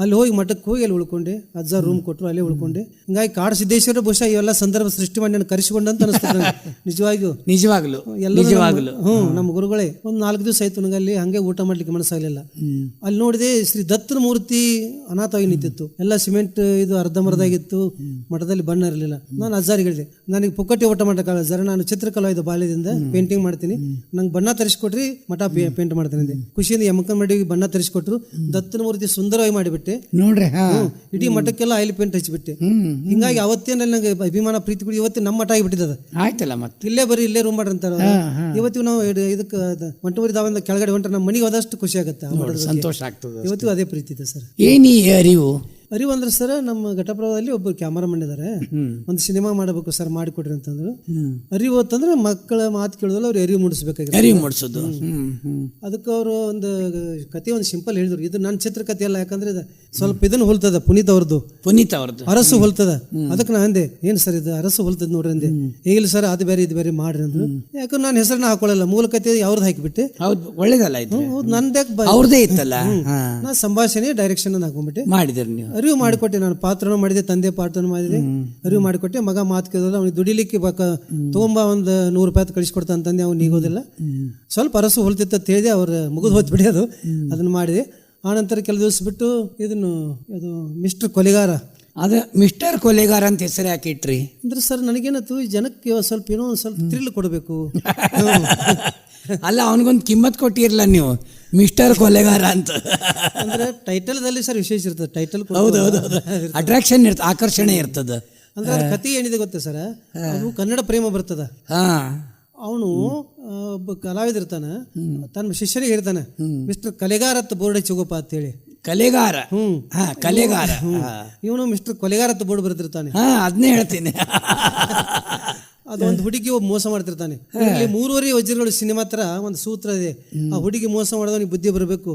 ಅಲ್ಲಿ ಹೋಗಿ ಮಠಕ್ಕೆ ಹೋಗಿ ಅಲ್ಲಿ ಉಳ್ಕೊಂಡೆ. ಅಜ್ಜ ರೂಮ್ ಕೊಟ್ಟರು, ಅಲ್ಲೇ ಉಳ್ಕೊಂಡೆ. ಹಿಂಗಾಗಿ ಕಾಡು ಸಿದ್ದೇಶ್ವರ ಬಹುಶಃ ಇವೆಲ್ಲ ಸಂದರ್ಭ ಸೃಷ್ಟಿ ಮಾಡಿ ನಾನು ಕರೆಸಿಕೊಂಡಂತ ಅನಿಸ್ತದೆ ನಿಜವಾಗ್ಲು ಎಲ್ಲ. ನಮ್ಮ ಗುರುಗಳೇ ಒಂದು 4 ದಿವಸ ಆಯ್ತು ನನಗೆ ಅಲ್ಲಿ ಹಂಗೆ ಊಟ ಮಾಡ್ಲಿಕ್ಕೆ ಮನಸ್ಸಾಗಲಿಲ್ಲ. ಅಲ್ಲಿ ನೋಡಿದೆ ಶ್ರೀ ದತ್ತನ ಮೂರ್ತಿ ಅನಾಥವಾಗಿ ನಿಂತಿತ್ತು, ಎಲ್ಲ ಸಿಮೆಂಟ್ ಇದು ಅರ್ಧಂಬರ್ಧ ಆಗಿತ್ತು, ಮಠದಲ್ಲಿ ಬಣ್ಣ ಇರಲಿಲ್ಲ. ನಾನು ಅಜ್ಜಾರಿಗೆ ಹೇಳಿದೆ, ನನಗೆ ಪುಕ್ಕಟ್ಟಿ ಊಟ ಮಾಡೋಕ್ಕಾಗಲ್ಲ ಜರ, ನಾನು ಚಿತ್ರಕಲಾವಿದ ಬಾಲ್ಯದಿಂದ ಪೇಂಟಿಂಗ್ ಮಾಡ್ತೀನಿ, ನಂಗೆ ಬಣ್ಣ ತರಿಸ್ಕೊಟ್ರಿ ಮಠ ಪೇಂಟ್ ಮಾಡ್ತೀನಿ ಅಂದೆ. ಖುಷಿಯಿಂದ ಯಮಕನ್ ಮಾಡಿ ಬಣ್ಣ ತರಿಸ್ಕೊಟ್ರು. ದತ್ತನ ಮೂರ್ತಿ ಸುಂದರವಾಗಿ ಮಾಡಿಬಿಟ್ಟೆ ನೋಡ್ರಿ, ಇಡೀ ಮಠಕ್ಕೆಲ್ಲ ಆಯಿಲ್ ಪೇಂಟ್ ಹಚ್ಚಿಬಿಟ್ಟೆ. ಹಿಂಗಾಗಿ ಅವತ್ತೇನಲ್ಲಿ ನಂಗೆ ಅಭಿಮಾನ ಪ್ರೀತಿಗಳು ಇವತ್ತೇ ನಮ್ಮ ಮಠ ಆಗಿಬಿಟ್ಟಿದೆ. ಆಯ್ತಲ್ಲ, ಮತ್ತೆ ಇಲ್ಲೇ ಬರೀ ಇಲ್ಲೇ ರೂಮ್ ಮಾಡ್ರಿ ಅಂತಾರೆ. ಇವತ್ತಿಗೂ ನಾವು ಇದಕ್ಕೆ ಮಂಟಮರಿ ದಾವಿಂದ ಕೆಳಗಡೆ ಹೊಂಟ್ರೆ ನಮ್ಮ ಮನೆಗೆ ಹೋದಷ್ಟು ಖುಷಿ ಆಗುತ್ತೆ, ಸಂತೋಷ ಆಗ್ತದೆ. ಇವತ್ತಿಗೂ ಅದೇ ಪ್ರೀತಿ ಇದೆ ಸರ್. ಏನಿ ಅರಿವು ಅಂದ್ರೆ ಸರ್, ನಮ್ಮ ಘಟಪ್ರಭದಲ್ಲಿ ಒಬ್ಬರು ಕ್ಯಾಮರಾಮನ್ ಇದ್ದಾರೆ, ಒಂದು ಸಿನಿಮಾ ಮಾಡಬೇಕು ಸರ್, ಮಾಡಿಕೊಡ್ರಿ ಅಂತಂದ್ರು. ಅರಿವು ಅಂತಂದ್ರೆ ಮಕ್ಕಳ ಮಾತು ಕೇಳೋದಲ್ಲ, ಅವ್ರು ಅರಿವು ಮೂಡಿಸೋದು. ಅದಕ್ಕೆ ಅವರು ಒಂದು ಕತೆ ಒಂದು ಸಿಂಪಲ್ ಹೇಳಿದ್ರು, ಇದು ನನ್ನ ಚಿತ್ರಕಥೆ ಅಲ್ಲ, ಯಾಕಂದ್ರೆ ಇದು ಸ್ವಲ್ಪ ಇದನ್ನು ಹೋಲ್ತದ ಪುನೀತ್ ಅವ್ರದ್ದು ಅರಸು ಹೋಲ್ತದ. ಅದಕ್ಕೆ ನಾನು ಅಂದೆ, ಏನ್ ಸರ್ ಇದು ಅರಸು ಹೋಲ್ತದ ನೋಡ್ರಿ ಅಂದೆ. ಹೇಗಿಲ್ಲ ಸರ್, ಅದು ಬೇರೆ ಇದು ಬೇರೆ ಮಾಡ್ರಿ ಅಂದ್ರು. ಯಾಕಂದ್ರೆ ನಾನು ಹೆಸರನ್ನ ಹಾಕೊಳ್ಳಲ್ಲ, ಮೂಲ ಕತೆ ಯಾವ್ದು ಹಾಕಿಬಿಟ್ಟೆ. ಹೌದು, ಒಳ್ಳೇದಲ್ಲ ಇದು. ಹೌದು, ನಂದೇ ಅವ್ರದೇ ಇತ್ತಲ್ಲ, ನಾ ಸಂಭಾಷಣೆ ಡೈರೆಕ್ಷನ್ ಹಾಕೊಂಡ್ಬಿಟ್ಟೆ, ಮಾಡಿದ್ರಿ ನೀವು. ಅರಿವು ಮಾಡಿಕೊಟ್ಟೆ, ನಾನು ಪಾತ್ರನೂ ಮಾಡಿದೆ, ತಂದೆ ಪಾತ್ರನೂ ಮಾಡಿದೆ, ಅರಿವು ಮಾಡಿಕೊಟ್ಟೆ. ಮಗ ಮಾತು ಕೇಳೋಲ್ಲ, ಅವ್ನಿಗೆ ದುಡಿಲಿಕ್ಕೆ ತೊಗೊಂಬ ಒಂದು 100 ರೂಪಾಯಿ ಕಳಿಸ್ಕೊಡ್ತಾ ಅಂತಂದೆ, ಅವ್ನು ನೀಗೋದಿಲ್ಲ. ಸ್ವಲ್ಪ ಅರಸು ಹೊಲ್ತಿತ್ತು ಅಂತ ಹೇಳಿದೆ, ಅವ್ರು ಮುಗಿದು ಹೋತ್ ಬಿಡಿ, ಅದನ್ನು ಮಾಡಿದೆ. ಆನಂತರ ಕೆಲ ದಿವಸ ಬಿಟ್ಟು ಇದು ಮಿಸ್ಟರ್ ಕೊಲೆಗಾರ, ಅದ ಮಿಸ್ಟರ್ ಕೊಲೆಗಾರ ಅಂತ ಹೆಸರು ಹಾಕಿಟ್ರಿ ಅಂದ್ರೆ ಸರ್, ನನಗೇನತ್ತು ಜನಕ್ಕೆ ಸ್ವಲ್ಪ ಏನೋ ಒಂದು ಸ್ವಲ್ಪ ಥ್ರಿಲ್ ಕೊಡಬೇಕು. ಅಲ್ಲ, ಅವನಿಗೊಂದು ಕಿಮ್ಮತ್ ಕೊಟ್ಟಿರಲ್ಲ ನೀವು, ಮಿಸ್ಟರ್ ಕೊಲೆಗಾರ ಅಂತ. ಅಂದ್ರೆ ಟೈಟಲ್ದಲ್ಲಿ ಸರ್ ವಿಶೇಷ ಇರ್ತದೆ, ಟೈಟಲ್. ಹೌದೌದು, ಅಟ್ರಾಕ್ಷನ್ ಇರ್ತದೆ, ಆಕರ್ಷಣೆ ಇರ್ತದೆ. ಅಂದ್ರೆ ಅದು ಕತೆ ಏನಿದೆ ಗೊತ್ತಾ ಸರ್, ಅದು ಕನ್ನಡ ಪ್ರೇಮ ಬರ್ತದ. ಅವನು ಒಬ್ಬ ಕಲಾವಿದ ಇರ್ತಾನೆ, ತನ್ನ ಶಿಷ್ಯನಿಗೆ ಹೇಳ್ತಾನೆ, ಮಿಸ್ಟರ್ ಕಲೆಗಾರ ಅಂತ ಬೋರ್ಡ್ ಹಚ್ಚಿ ಹೋಗಪ್ಪ ಅಂತ ಹೇಳಿ. ಕಲೆಗಾರ, ಕಲೆಗಾರ. ಇವನು ಮಿಸ್ಟರ್ ಕೊಲೆಗಾರ ಅಂತ ಬೋರ್ಡ್ ಬರ್ತಿರ್ತಾನೆ. ಅದನ್ನೇ ಹೇಳ್ತೀನಿ. ಅದೊಂದು ಹುಡುಗಿ ಒಬ್ಬ ಮೋಸ ಮಾಡ್ತಿರ್ತಾನೆ. ಇಲ್ಲಿ 3 ವಜ್ರಗಳು ಸಿನಿಮಾ ತರ ಒಂದು ಸೂತ್ರ ಇದೆ. ಆ ಹುಡುಗಿ ಮೋಸ ಮಾಡೋದವನಿಗೆ ಬುದ್ಧಿ ಬರಬೇಕು,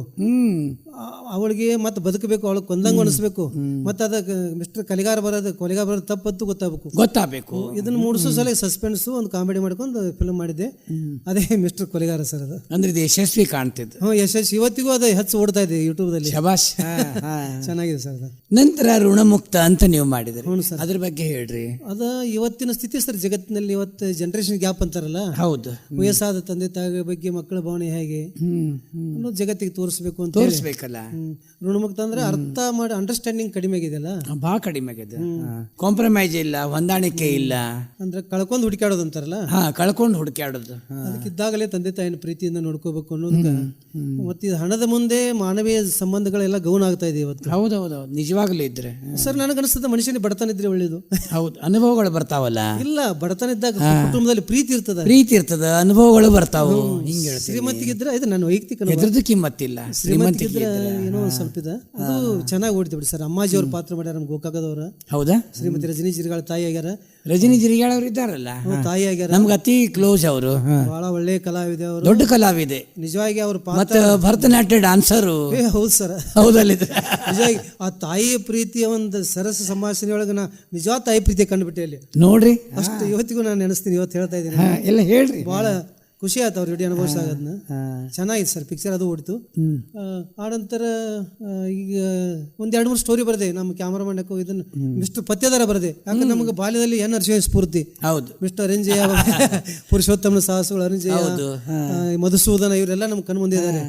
ಅವಳಿಗೆ ಮತ್ತೆ ಬದುಕಬೇಕು, ಅವಳಿಗೆ ಕೊಂದಂಗ ಅನಿಸ್ಬೇಕು, ಮತ್ತೆ ಅದ ಮಿಸ್ಟರ್ ಕೊಲೆಗಾರ ಬರೋದು ತಪ್ಪತ್ತು ಗೊತ್ತಾಗಬೇಕು. ಇದನ್ನ ಮೂಡಿಸೋ ಸಲ ಸಸ್ಪೆನ್ಸ್ ಒಂದು ಕಾಮಿಡಿ ಮಾಡ್ಕೊಂಡು ಫಿಲ್ಮ್ ಮಾಡಿದ್ದೆ, ಅದೇ ಮಿಸ್ಟರ್ ಕೊಲೆಗಾರ ಸರ್. ಅದು ಅಂದ್ರೆ ಇದು ಯಶಸ್ವಿ ಕಾಣ್ತಿದ್ದು. ಯಶಸ್ವಿ, ಇವತ್ತಿಗೂ ಅದು ಹೆಚ್ಚು ಓಡ್ತಾ ಇದೆ ಯೂಟ್ಯೂಬ್ದಲ್ಲಿ. ಶಬಾಷ್, ಚೆನ್ನಾಗಿದೆ ಸರ್. ನಂತರ ಋಣಮುಕ್ತ ಅಂತ ನೀವು ಮಾಡಿದ್ರಿ, ಅದ್ರ ಬಗ್ಗೆ ಹೇಳ್ರಿ. ಅದ ಇವತ್ತಿನ ಸ್ಥಿತಿ ಸರ್ ಜಗತ್ತಿನಲ್ಲಿ. ಇವತ್ತು ಜನರೇಷನ್ ಗ್ಯಾಪ್ ಅಂತಾರಲ್ಲ, ಹೌದು, ವಯಸ್ಸಾದ ತಂದೆ ತಾಯಿ ಬಗ್ಗೆ ಮಕ್ಕಳ ಭಾವನೆ ಹೇಗೆ ಅನ್ನೋದು ಜಗತ್ತಿಗೆ ತೋರಿಸ್ಬೇಕು ಅಂತ ತೋರಿಸ್ಬೇಕಲ್ಲ. ಋಣಮುಕ್ತ ಅಂದ್ರೆ ಅರ್ಥ ಮಾಡಿ ಅಂಡರ್ಸ್ಟ್ಯಾಂಡಿಂಗ್ ಕಡಿಮೆ ಆಗಿದೆಯಲ್ಲ, ಬಹಳ ಕಡಿಮೆ ಆಗಿದೆ. ಕಾಂಪ್ರಮೈಸ್ ಇಲ್ಲ, ಹೊಂದಾಣಿಕೆ ಇಲ್ಲ, ಅಂದ್ರೆ ಕಳ್ಕೊಂಡು ಹುಡುಕಾಡೋದು ಅಂತಾರಲ್ಲ, ಕಳ್ಕೊಂಡು ಹುಡುಕಾಡೋದು. ಅದಕ್ಕಿದ್ದಾಗಲೇ ತಂದೆ ತಾಯಿನ ಪ್ರೀತಿಯಿಂದ ನೋಡ್ಕೋಬೇಕು ಅನ್ನೋದಕ್ಕೆ. ಮತ್ತೆ ಇದು ಹಣದ ಮುಂದೆ ಮಾನವೀಯ ಸಂಬಂಧಗಳೆಲ್ಲ ಗೌಣ ಆಗ್ತಾ ಇದೆ ಇವತ್ತು. ಹೌದೌದು, ನಿಜವಾಗ್ಲೂ ಇದ್ರೆ ಸರ್ ನನಗನ್ಸ್ತದೆ ಮನುಷ್ಯನಿಗೆ ಬಡತನ ಇದ್ರೆ ಒಳ್ಳೇದು. ಹೌದು, ಅನುಭವಗಳು ಬರ್ತಾವಲ್ಲ. ಇಲ್ಲ, ಬಡತನ ಇದ್ದಾಗ ಕುಟುಂಬದಲ್ಲಿ ಪ್ರೀತಿ ಇರ್ತದ, ಅನುಭವಗಳು ಬರ್ತಾವು. ಹಿಂಗೆ ಶ್ರೀಮಂತಿಗಿದ್ರೆ ಇದು ನನ್ನ ವೈಯಕ್ತಿಕ ಎದ್ರದ್ದು ಕಿಮ್ಮತ್ತಿಲ್ಲ. ಶ್ರೀಮಂತಿಗಿದ್ರೆ ಏನೋ ಒಂದು ಸ್ವಲ್ಪ ಇದೆ. ಅದು ಚೆನ್ನಾಗಿ ಓಡ್ತಿ ಬಿಡಿ ಸರ್. ಅಮ್ಮಾಜಿ ಅವ್ರ ಪಾತ್ರ ಮಾಡ್ಯಾರ ನಮ್ಮ ಗೋಕಾಕದವ್ರ. ಹೌದಾ? ಶ್ರೀಮತಿ ರಜನಿ ಜಿರಗಾಳ ತಾಯಿ ಆಗ್ಯಾರ. ರಜನಿ ಜಿರಗಾಳ ಅವ್ರು ಇದ್ದಾರಲ್ಲ, ತಾಯಿ ಆಗ್ಯಾರ. ನಮ್ಗೆ ಅತಿ ಕ್ಲೋಸ್ ಅವರು. ಬಹಳ ಒಳ್ಳೆ ಕಲಾವಿದೆ ಅವರು, ದೊಡ್ಡ ಕಲಾವಿದೆ ನಿಜವಾಗಿ. ಅವ್ರ ಮತ್ತೆ ಭರತನಾಟ್ಯ ಡಾನ್ಸರು. ಹೌದು ಸರ್, ಹೌದಲ್ಲ. ನಿಜವಾಗಿ ಆ ತಾಯಿಯ ಪ್ರೀತಿಯ ಒಂದು ಸರಸ ಸಂಭಾಷಣೆ ಒಳಗೆ ನಾ ನಿಜವಾದ ತಾಯಿ ಪ್ರೀತಿ ಕಂಡುಬಿಟ್ಟೆ ಅಲ್ಲಿ ನೋಡ್ರಿ. ಅಷ್ಟು ಇವತ್ತಿಗೂ ನಾನು ನೆನೆಸ್ತೀನಿ, ಇವತ್ತು ಹೇಳ್ತಾ ಇದ್ದೀನಿ. ಎಲ್ಲ ಹೇಳ್ರಿ, ಬಹಳ ಖುಷಿ ಆಯ್ತು ಅವ್ರ ಜೊತೆ ಅನುಭವಿಸಾಗದ್ನ. ಚೆನ್ನಾಗಿತ್ತು ಸರ್ ಪಿಕ್ಚರ್, ಅದು ಓಡಿತು. ಆನಂತರ ಈಗ 1-2-3 ಸ್ಟೋರಿ ಬರದೆ ನಮ್ಮ ಕ್ಯಾಮರಾಮಣ್ಣಕ್ಕೂ. ಇದನ್ನು ಮಿಸ್ಟರ್ ಪತ್ಯದಾರ ಬರದೆ, ಯಾಕಂದ್ರೆ ನಮಗೆ ಬಾಲ್ಯದಲ್ಲಿ ಎನ್ ನರಸಿಂಹ ಸ್ಫೂರ್ತಿ. ಹೌದು, ಮಿಸ್ಟರ್ ಅರಂಜಯ, ಪುರುಷೋತ್ತಮನ ಸಾಹಸಗಳು, ಅರಂಜಯ, ಮಧುಸೂದನ, ಇವರೆಲ್ಲ ನಮ್ಮ ಕಣ್ಣು ಮುಂದೆ ಇದ್ದಾರೆ.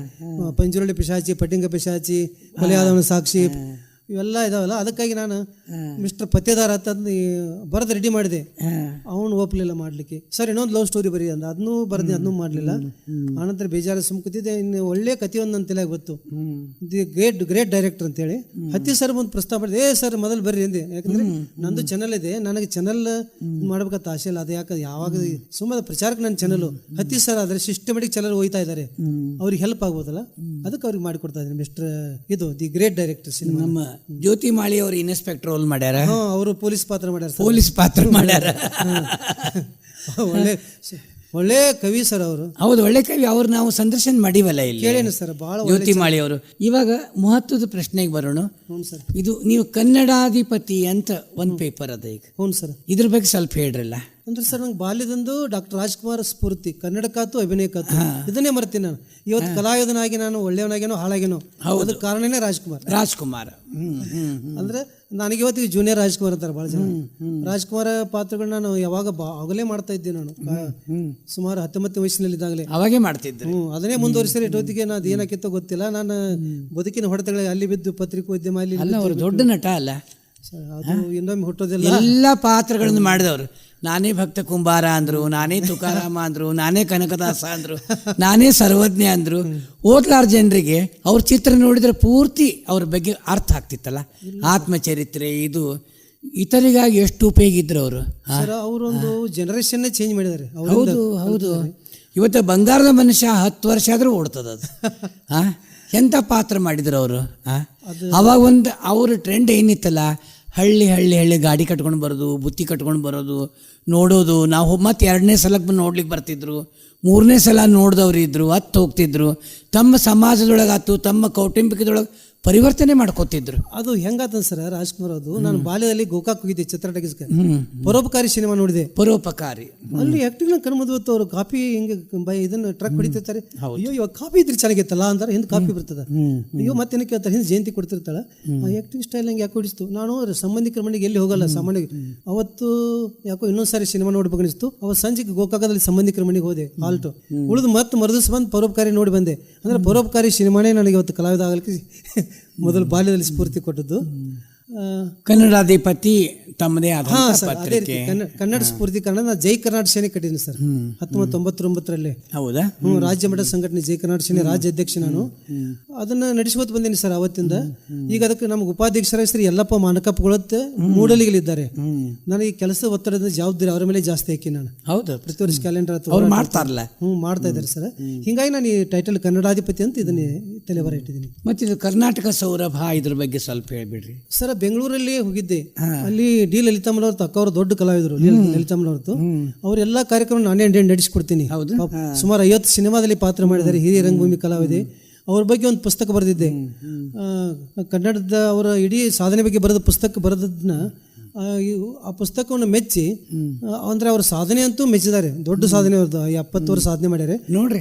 ಪಂಜುರಳ್ಳಿ ಪಿಶಾಚಿ, ಪಟ್ಟಿಂಗ ಪಿಶಾಚಿ, ಕೊಲೆಯಾದವನ ಸಾಕ್ಷಿ, ಇವೆಲ್ಲ ಇದಾವಲ್ಲ. ಅದಕ್ಕಾಗಿ ನಾನು ಮಿಸ್ಟರ್ ಪತ್ಯದಾರ ಅಂತಂದು ಬರೆದು ರೆಡಿ ಮಾಡಿದೆ. ಅವನು ಒಪ್ಪಲಿಲ್ಲ ಮಾಡಲಿಕ್ಕೆ. ಸರ್ ಇನ್ನೊಂದು ಲವ್ ಸ್ಟೋರಿ ಬರೀ ಅಂದ, ಅದನ್ನೂ ಬರೆದೆ, ಅದನ್ನೂ ಮಾಡಲಿಲ್ಲ. ಆನಂತರ ಬೇಜಾರು ಸುಮ್ಕುತ್ತಿದ್ದೆ. ಇನ್ನು ಒಳ್ಳೆ ಕಥೆ ಒಂದು ನನ್ನ ತಲೆಗೆ ಗೊತ್ತು, ದಿ ಗ್ರೇಟ್ ಡೈರೆಕ್ಟರ್ ಅಂತೇಳಿ. ಹತ್ತಿ ಸರ್ ಒಂದು ಪ್ರಸ್ತಾವ ಮಾಡಿದೆ. ಸರ್ ಮೊದಲು ಬರ್ರಿ ಅಂದೆ, ಯಾಕಂದ್ರೆ ನಂದು ಚಾನಲ್ ಇದೆ, ನನಗೆ ಚಾನಲ್ ಮಾಡ್ಬೇಕಂತ ಆಸೆ ಇಲ್ಲ. ಅದು ಯಾಕೆ ಯಾವಾಗ ಸುಮ್ಮನೆ ಪ್ರಚಾರಕ್ಕೆ ನನ್ನ ಚಾನಲ್ ಹತ್ತಿ ಸರ್ ಆದರೆ ಸಿಸ್ಟಮೆಟಿಕ್ ಚಾನಲ್ ಹೋಯ್ತಾ ಇದ್ದಾರೆ, ಅವ್ರಿಗೆ ಹೆಲ್ಪ್ ಆಗ್ಬೋದಲ್ಲ, ಅದಕ್ಕೆ ಅವ್ರಿಗೆ ಮಾಡಿಕೊಡ್ತಾ ಇದ್ದೀನಿ. ಮಿಸ್ಟರ್ ಇದು ದಿ ಗ್ರೇಟ್ ಡೈರೆಕ್ಟರ್ ಸಿನಿಮಾ. ನಮ್ಮ ಜ್ಯೋತಿ ಮಾಳಿ ಅವರು ಇನ್ಸ್ಪೆಕ್ಟರ್ ರೋಲ್ ಮಾಡ್ಯಾರ, ಅವರು ಪೊಲೀಸ್ ಪಾತ್ರ ಮಾಡ್ಯಾರ ಸರ್. ಪೊಲೀಸ್ ಪಾತ್ರ ಮಾಡ್ಯಾರ. ಒಳ್ಳೆ ಒಳ್ಳೆ ಕವಿ ಸರ್ ಅವರು. ಹೌದು, ಒಳ್ಳೆ ಕವಿ. ಅವ್ರು ನಾವು ಸಂದರ್ಶನ ಮಾಡಿವಲ್ಲ ಇಲ್ಲಿ, ಕೇಳೇನು ಸರ್, ಭಾಳ ಜ್ಯೋತಿ ಮಾಳಿ ಅವರು. ಇವಾಗ ಮಹತ್ವದ ಪ್ರಶ್ನೆಗೆ ಬರೋಣ. ಹ್ಞೂ ಸರ್. ಇದು ನೀವು ಕನ್ನಡಾಧಿಪತಿ ಅಂತ ಒಂದು ಪೇಪರ್ ಅದ ಈಗ, ಹ್ಞೂ ಸರ್. ಇದ್ರ ಬಗ್ಗೆ ಸ್ವಲ್ಪ ಹೇಳ್ರಲ್ಲ. ಅಂದ್ರೆ ಸರ್ ನಂಗೆ ಬಾಲ್ಯದಂದು ಡಾಕ್ಟರ್ ರಾಜ್ಕುಮಾರ್ ಸ್ಫೂರ್ತಿ, ಕನ್ನಡಕ್ಕಾತು ಅಭಿನಯಕ್ಕಾತು ಇದನ್ನೇ ಮರ್ತೀನಿ ನಾನು. ಇವತ್ತು ಕಲಾವಿದನಾಗಿ ನಾನು ಒಳ್ಳೆಯವನಾಗೇನೋ ಹಾಳಾಗೇನೋ, ಅದಕ್ಕೆ ಕಾರಣನೇ ರಾಜ್ಕುಮಾರ್. ಅಂದ್ರೆ ನನಗೆ ಇವತ್ತಿಗೆ ಜೂನಿಯರ್ ರಾಜ್ಕುಮಾರ್ ಅಂತಾರೆ ಭಾಳ ಜನ. ರಾಜ್ಕುಮಾರ ಪಾತ್ರಗಳನ್ನ ನಾನು ಯಾವಾಗ ಆಗಲೇ ಮಾಡ್ತಾ ಇದ್ದೆ ನಾನು, ಸುಮಾರು 19 ವಯಸ್ಸಿನಲ್ಲಿದ್ದಾಗಲೇ ಅವಾಗೇ ಮಾಡ್ತಿದ್ದೆ. ಅದನ್ನೇ ಮುಂದುವರಿಸಿದ್ರೆ ಇಟ್ಟೊತ್ತಿಗೆ ಅದು ಏನಾಕಿತ್ತೋ ಗೊತ್ತಿಲ್ಲ. ನಾನು ಬದುಕಿನ ಹೊಡೆತಗಳಿಗೆ ಅಲ್ಲಿ ಬಿದ್ದು ಪತ್ರಿಕೋದ್ಯಮ ಅಲ್ಲಿ ಅವರು ದೊಡ್ಡ ನಟ ಅಲ್ಲ, ಅದು ಇನ್ನೊಮ್ಮೆ ಹುಟ್ಟೋದಿಲ್ಲ. ಎಲ್ಲ ಪಾತ್ರಗಳನ್ನು ಮಾಡಿದವರು. ನಾನೇ ಭಕ್ತ ಕುಂಬಾರ ಅಂದ್ರು, ನಾನೇ ತುಕಾರಾಮ ಅಂದ್ರು, ನಾನೇ ಕನಕದಾಸ ಅಂದ್ರು, ನಾನೇ ಸರ್ವಜ್ಞ ಅಂದ್ರು. ಓದ್ಲಾರ ಜನರಿಗೆ ಅವ್ರ ಚಿತ್ರ ನೋಡಿದ್ರೆ ಪೂರ್ತಿ ಅವ್ರ ಬಗ್ಗೆ ಅರ್ಥ ಆಗ್ತಿತ್ತಲ್ಲ. ಆತ್ಮಚರಿತ್ರೆ ಇದು ಇತರಿಗಾಗಿ ಎಷ್ಟು ಉಪಯೋಗ ಇದ್ರು ಅವರು. ಅವರೊಂದು ಜನರೇಷನ್ನೇ ಚೇಂಜ್ ಮಾಡಿದ್ದಾರೆ. ಹೌದು ಹೌದು. ಇವತ್ತು ಬಂಗಾರದ ಮನುಷ್ಯ 10 ವರ್ಷ ಆದ್ರೂ ಓಡ್ತದ ಅದು. ಎಂಥ ಪಾತ್ರ ಮಾಡಿದ್ರು ಅವರು. ಅವಾಗ ಒಂದು ಅವ್ರ ಟ್ರೆಂಡ್ ಏನಿತ್ತಲ್ಲ, ಹಳ್ಳಿ ಹಳ್ಳಿ ಹಳ್ಳಿ ಗಾಡಿ ಕಟ್ಕೊಂಡು ಬರೋದು, ಬುತ್ತಿ ಕಟ್ಕೊಂಡು ಬರೋದು, ನೋಡೋದು. ನಾವು ಮತ್ತೆ 2ನೇ ಸಲಕ್ಕೆ ಬಂದು ನೋಡ್ಲಿಕ್ಕೆ ಬರ್ತಿದ್ರು, 3ನೇ ಸಲ ನೋಡಿದವ್ರು ಇದ್ರು, ಹತ್ತು ಹೋಗ್ತಿದ್ರು. ತಮ್ಮ ಸಮಾಜದೊಳಗಾತು ತಮ್ಮ ಕೌಟುಂಬಿಕದೊಳಗೆ ಪರಿವರ್ತನೆ ಮಾಡ್ಕೋತಿದ್ರು. ಅದು ಹೆಂಗಾತ ಸರ್ ರಾಜ್ಕುಮಾರ್ ಅದು. ನಾನು ಬಾಲ್ಯದಲ್ಲಿ ಗೋಕಾಕ್ ಹೋಗಿದ್ದೆ, ಚಿತ್ರಟಗಿಸ್ಗೆ ಪರೋಪಕಾರಿ ಸಿನಿಮಾ ನೋಡಿದೆ. ಪರೋಪಕಾರಿ ಅಲ್ಲಿ ಆಕ್ಟಿಂಗ್ ಕಣ್ಮದ್ವತ್ತು ಅವರು ಕಾಫಿ ಹಿಂಗೆ ಇದನ್ನ ಟ್ರಕ್ ಹೊಡಿತಿರ್ತಾರೆ. ಅಯ್ಯೋ ಇವಾಗ ಕಾಫಿ ಇದ್ರೆ ಚೆನ್ನಾಗಿತ್ತಲ್ಲ ಅಂತಾರೆ. ಹಿಂದೆ ಕಾಫಿ ಬರ್ತದ, ಅಯ್ಯೋ ಮತ್ತೇನು ಕೇಳ್ತಾರೆ, ಹಿಂದೆ ಜಯಂತಿ ಕೊಡ್ತಿರ್ತಾಳೆ. ಆ ಆಕ್ಟಿಂಗ್ ಸ್ಟೈಲ್ ಹಂಗೆ ಯಾಕೆ ಹೊಡಿಸ್ತು. ನಾನು ಸಂಬಂಧಿಕರ ಮನೆಗೆ ಎಲ್ಲಿ ಹೋಗಲ್ಲ ಸಾಮಾನ್ಯ. ಅವತ್ತು ಯಾಕೋ ಇನ್ನೊಂದ್ಸಾರಿ ಸಿನಿಮಾ ನೋಡ್ಬೇಕು ಅನಿಸ್ತು. ಅವತ್ತು ಸಂಜೆಗೆ ಗೋಕಾಕದಲ್ಲಿ ಸಂಬಂಧಿಕರ ಮನೆಗೆ ಹೋದೆ, ಹಾಲ್ಟು ಉಳಿದು ಮತ್ತೆ ಮರುದಿವ್ಸ ಬಂದು ಪರೋಪಕಾರಿ ನೋಡಿ ಬಂದೆ. ಅಂದ್ರೆ ಪರೋಪಕಾರಿ ಸಿನಿಮಾನೇ ನನಗೆ ಇವತ್ತು ಕಲಾವಿದ ಆಗಲಿಕ್ಕೆ ಮೊದಲು ಬಾಲ್ಯದಲ್ಲಿ ಸ್ಫೂರ್ತಿ ಕೊಟ್ಟದ್ದು. ಕನ್ನಡಾಧಿಪತಿ ತಮ್ಮದೇ ಆದ ಪತ್ರಿಕೆ, ಕನ್ನಡ ಸ್ಫೂರ್ತಿ ಕನ್ನಡ ಜೈ ಕರ್ನಾಟಕ ಸೇನೆ ಕಟ್ಟಿದ್ದೀನಿ ಸರ್ 1999ರಲ್ಲಿ. ಹೌದಾ? ರಾಜ್ಯ ಮಟ್ಟದ ಸಂಘಟನೆ ಜೈ ಕರ್ನಾಟಕ ಸೇನೆ ರಾಜ್ಯ ಅಧ್ಯಕ್ಷ ನಾನು. ಅದನ್ನ ನಡೆಸ್ಕೊತ ಬಂದೀನಿ ಸರ್ ಅವತ್ತಿಂದ. ಈಗ ಅದಕ್ಕೆ ನಮ್ಗೆ ಉಪಾಧ್ಯಕ್ಷರ ಹೆಸರು ಯಲ್ಲಪ್ಪ ಮಾನಕಪ್ಪಗೊಳತ್ತೆ ಮೂಡಲಿಗಳಿದ್ದಾರೆ. ನನಗೆ ಕೆಲಸದ ಒತ್ತಡದ ಜವಾಬ್ದಾರಿ ಅವರ ಮೇಲೆ ಜಾಸ್ತಿ ಹಾಕಿ ನಾನು. ಹೌದು, ಪ್ರತಿ ವರ್ಷ ಕ್ಯಾಲೆಂಡರ್ ಮಾಡ್ತಾರಲ್ಲ, ಮಾಡ್ತಾ ಇದ್ದಾರೆ ಸರ್. ಹಿಂಗಾಗಿ ನಾನು ಈ ಟೈಟಲ್ ಕನ್ನಡಾಧಿಪತಿ ಅಂತ ಇದನ್ನೇ ತಲೆ ಬರ ಇಟ್ಟಿದ್ದೀನಿ. ಮತ್ತೆ ಇದು ಕರ್ನಾಟಕ ಸೌರಭ, ಇದ್ರ ಬಗ್ಗೆ ಸ್ವಲ್ಪ ಹೇಳ್ಬಿಡ್ರಿ ಸರ್. ಬೆಂಗಳೂರಲ್ಲಿ ಹೋಗಿದ್ದೆ, ಅಲ್ಲಿ ಡಿ ಲಲಿತಾಮಲ್ ಅವ್ರ ಅಕ್ಕ ಅವರು ದೊಡ್ಡ ಕಲಾವಿದರು. ಲಲಿತಾಮಲ್ ಅವ್ರದ್ದು ಅವರೆಲ್ಲ ಕಾರ್ಯಕ್ರಮ ನಾನೇ ನಡೆಸಿಕೊಡ್ತೀನಿ. ಸುಮಾರು 50 ಸಿನಿಮಾದಲ್ಲಿ ಪಾತ್ರ ಮಾಡಿದ್ದಾರೆ, ಹಿರಿಯ ರಂಗಭೂಮಿ ಕಲಾವಿದೆ. ಅವ್ರ ಬಗ್ಗೆ ಒಂದು ಪುಸ್ತಕ ಬರೆದಿದ್ದೆ, ಕನ್ನಡದ ಅವರ ಇಡೀ ಸಾಧನೆ ಬಗ್ಗೆ ಬರೆದ ಪುಸ್ತಕ ಬರೆದನ್ನ. ಆ ಪುಸ್ತಕವನ್ನು ಮೆಚ್ಚಿ, ಅಂದ್ರೆ ಅವ್ರ ಸಾಧನೆ ಅಂತೂ ಮೆಚ್ಚಿದ್ದಾರೆ, ದೊಡ್ಡ ಸಾಧನೆ ಅವ್ರದ್ದು. 70 ವರ್ಷ ಸಾಧನೆ ಮಾಡ್ಯಾರೆ ನೋಡ್ರಿ.